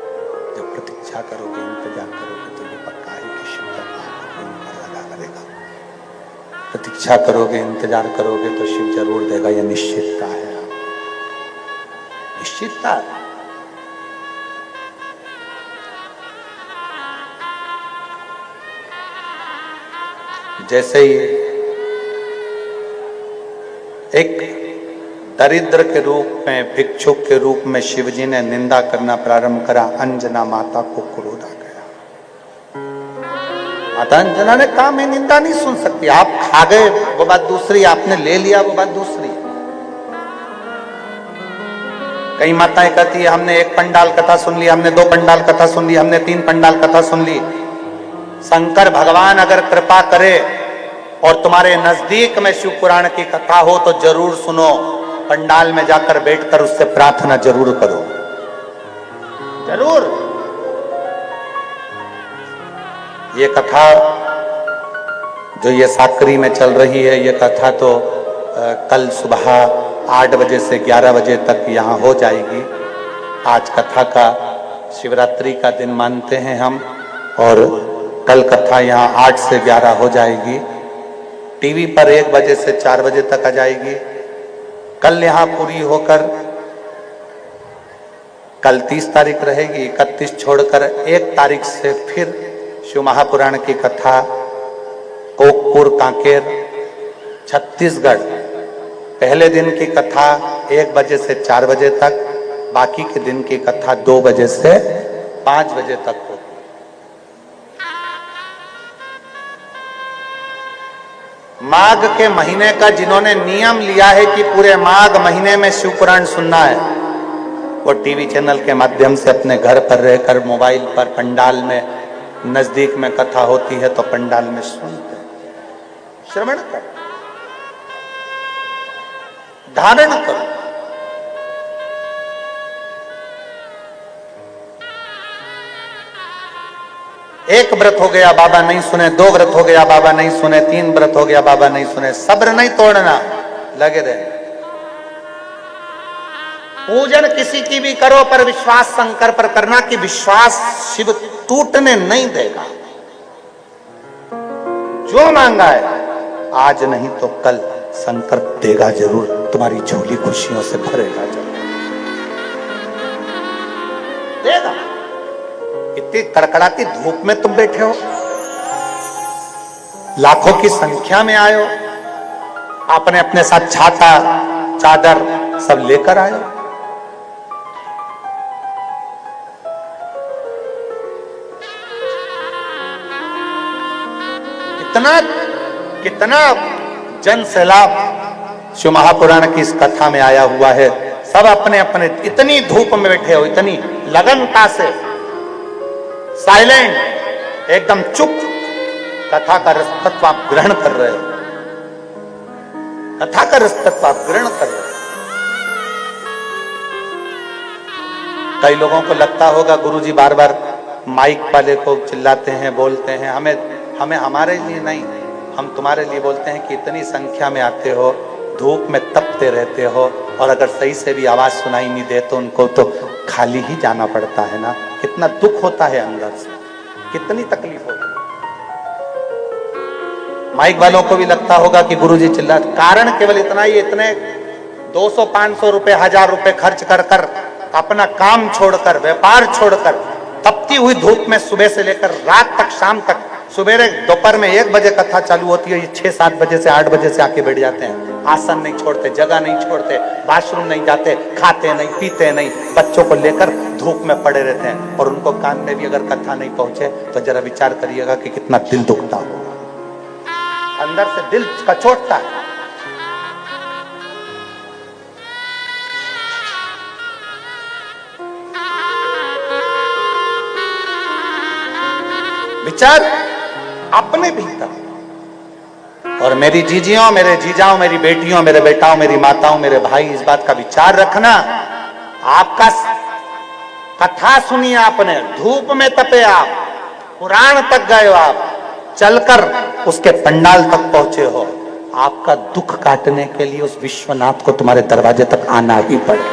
जब प्रतीक्षा करोगे, इंतजार करोगे तो ये पक्का है कि शिव का काम लगा करेगा। प्रतीक्षा करोगे, इंतजार करोगे तो शिव जरूर देगा, यह निश्चितता है, निश्चितता है। जैसे ही एक दरिद्र के रूप में, भिक्षुक के रूप में शिवजी ने निंदा करना प्रारंभ करा, अंजना माता को क्रोध आ गया। माता अंजना ने कहा मैं निंदा नहीं सुन सकती, आप खा गए वो बात दूसरी, आपने ले लिया वो बात दूसरी। कई माताएं कहती है हमने एक पंडाल कथा सुन ली, हमने 2 पंडाल कथा सुन ली, हमने 3 पंडाल कथा सुन ली। शंकर भगवान अगर कृपा करे और तुम्हारे नजदीक में शिव पुराण की कथा हो तो जरूर सुनो, पंडाल में जाकर बैठकर उससे प्रार्थना जरूर करो, जरूर। ये कथा जो ये साकरी में चल रही है, ये कथा तो कल सुबह 8 बजे से 11 बजे तक यहाँ हो जाएगी। आज कथा का शिवरात्रि का दिन मानते हैं हम, और कल कथा यहाँ 8 से 11 हो जाएगी। टीवी पर 1 बजे से 4 बजे तक आ जाएगी। कल यहाँ पूरी होकर कल 30 तारीख रहेगी, 31 छोड़कर 1 तारीख से फिर शिव महापुराण की कथा ओकपुर, कांकेर, छत्तीसगढ़। पहले दिन की कथा 1 बजे से 4 बजे तक, बाकी के दिन की कथा 2 बजे से 5 बजे तक होगी। माघ के महीने का जिन्होंने नियम लिया है कि पूरे माघ महीने में शिव पुराण सुनना है, वो टीवी चैनल के माध्यम से अपने घर पर रहकर, मोबाइल पर, पंडाल में नजदीक में कथा होती है तो पंडाल में सुनते, श्रवण कर, धारण करो। एक व्रत हो गया बाबा नहीं सुने, 2 व्रत हो गया बाबा नहीं सुने, 3 व्रत हो गया बाबा नहीं सुने, सब्र नहीं तोड़ना, लगे रहे। पूजन किसी की भी करो पर विश्वास शंकर पर करना, कि विश्वास शिव टूटने नहीं देगा। जो मांगा है आज नहीं तो कल शंकर देगा जरूर, तुम्हारी झोली खुशियों से भरेगा जरूर, देगा। इतनी कड़कड़ाती धूप में तुम बैठे हो, लाखों की संख्या में आए हो, आपने अपने साथ छाता, चादर सब लेकर आए हो। कितना जन सैलाब शिव महापुराण की इस कथा में आया हुआ है। सब अपने अपने इतनी धूप में बैठे हो, इतनी लगनता से, साइलेंट, एकदम चुप, कथा का रसतत्व आप ग्रहण कर रहे हो, कथा का रसतत्व आप ग्रहण कर रहे हो। कई लोगों को लगता होगा गुरुजी बार बार माइक वाले को चिल्लाते हैं, बोलते हैं, हमें हमारे लिए नहीं, हम तुम्हारे लिए बोलते हैं कि इतनी संख्या में आते हो, धूप में तपते रहते हो, और अगर सही से भी आवाज सुनाई नहीं दे तो उनको तो खाली ही जाना पड़ता है ना। कितना दुख होता है अंदर से, कितनी तकलीफ होती है। माइक वालों को भी लगता होगा कि गुरुजी चिल्ला, कारण केवल इतना ही, इतने 200-500 रुपए, 1000 रुपए खर्च कर कर, अपना काम छोड़कर, व्यापार छोड़कर, तपती हुई धूप में सुबह से लेकर रात तक, शाम तक, सुबह दोपहर में 1 बजे कथा चालू होती है, ये 6-7 बजे से 8 बजे से आके बैठ जाते हैं। आसन नहीं छोड़ते, जगह नहीं छोड़ते, वॉशरूम नहीं जाते, खाते नहीं, पीते नहीं, बच्चों को लेकर धूप में पड़े रहते हैं, और उनको कान में भी अगर कथा नहीं पहुंचे तो जरा विचार करिएगा कि कितना दिल दुखता होगा, अंदर से दिल कचोटता है। विचार अपने भीतर। और मेरी जीजियों, मेरे जीजाओं, मेरी बेटियों, मेरे बेटाओं, मेरी माताओं, मेरे भाई, इस बात का विचार रखना। आपका कथा सुनी आपने, धूप में तपे आप, पुराण तक गए हो आप, चलकर उसके पंडाल तक पहुंचे हो, आपका दुख काटने के लिए उस विश्वनाथ को तुम्हारे दरवाजे तक आना ही पड़े।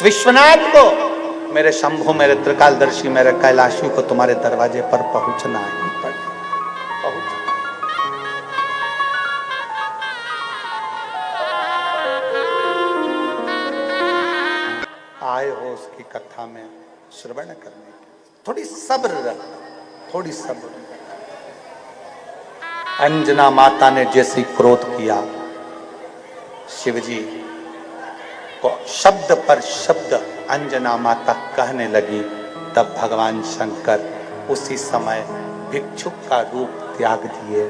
उस विश्वनाथ को, मेरे शंभु, मेरे त्रिकालदर्शी, मेरे कैलाशी को तुम्हारे दरवाजे पर पहुंचना ही पड़ेगा। आए हो उसकी कथा में श्रवण करने के, थोड़ी सब्र रख, थोड़ी सब्र। अंजना माता ने जैसे क्रोध किया, शिवजी को शब्द पर शब्द अंजना माता कहने लगी, तब भगवान शंकर उसी समय भिक्षुक का रूप त्याग दिए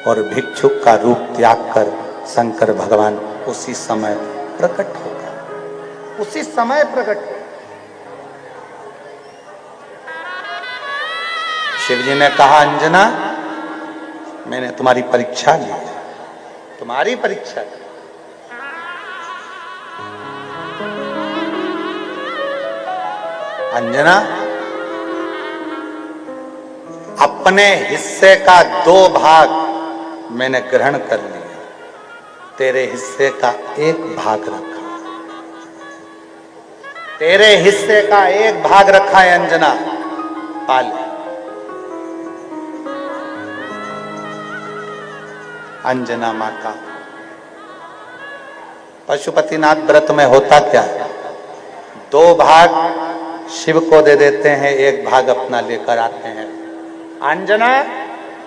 और भिक्षुक का रूप त्याग कर शंकर भगवान उसी समय प्रकट हो गए, उसी समय प्रकट हो। शिवजी ने कहा, अंजना मैंने तुम्हारी परीक्षा ली, तुम्हारी परीक्षा ली। अंजना, अपने हिस्से का 2 भाग मैंने ग्रहण कर लिया, तेरे हिस्से का 1 भाग रखा, तेरे हिस्से का 1 भाग रखा है अंजना, पाल। अंजना माता, पशुपतिनाथ व्रत में होता क्या है, 2 भाग शिव को दे देते हैं, 1 भाग अपना लेकर आते हैं। अंजना,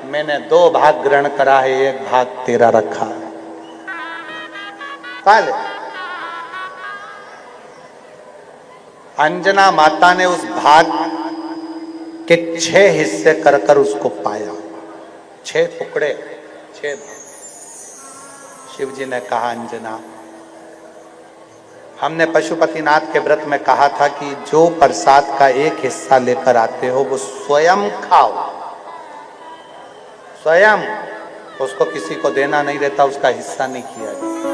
मैंने 2 भाग ग्रहण करा है, 1 भाग तेरा रखा है। पाले। अंजना माता ने उस भाग के 6 हिस्से कर उसको पाया, 6 टुकड़े, 6 भाग। शिवजी ने कहा, अंजना, हमने पशुपतिनाथ के व्रत में कहा था कि जो प्रसाद का 1 हिस्सा लेकर आते हो वो स्वयं खाओ, स्वयं, उसको किसी को देना नहीं रहता, उसका हिस्सा नहीं किया जाता।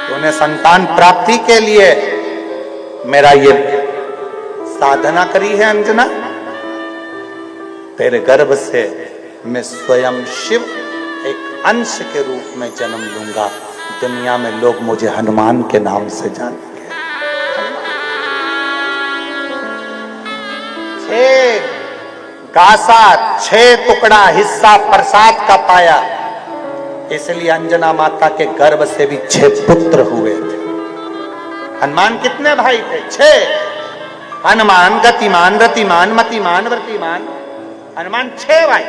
तूने संतान प्राप्ति के लिए मेरा ये साधना करी है अंजना, तेरे गर्भ से मैं स्वयं शिव एक अंश के रूप में जन्म लूंगा, दुनिया में लोग मुझे हनुमान के नाम से जानेंगे। 6 गासा, 6 टुकड़ा हिस्सा प्रसाद का पाया, इसलिए अंजना माता के गर्भ से भी 6 पुत्र हुए थे। हनुमान कितने भाई थे? 6। हनुमान गतिमान, रतिमान, मतिमान, व्रतिमान, हनुमान 6 भाई।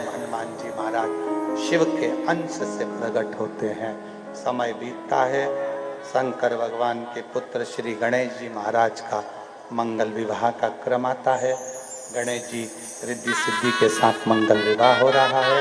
हनुमान जी महाराज शिव के अंश से प्रकट होते हैं। समय बीतता है, शंकर भगवान के पुत्र श्री गणेश जी महाराज का मंगल विवाह का क्रम आता है। गणेश जी रिद्धि सिद्धि के साथ मंगल विवाह हो रहा है।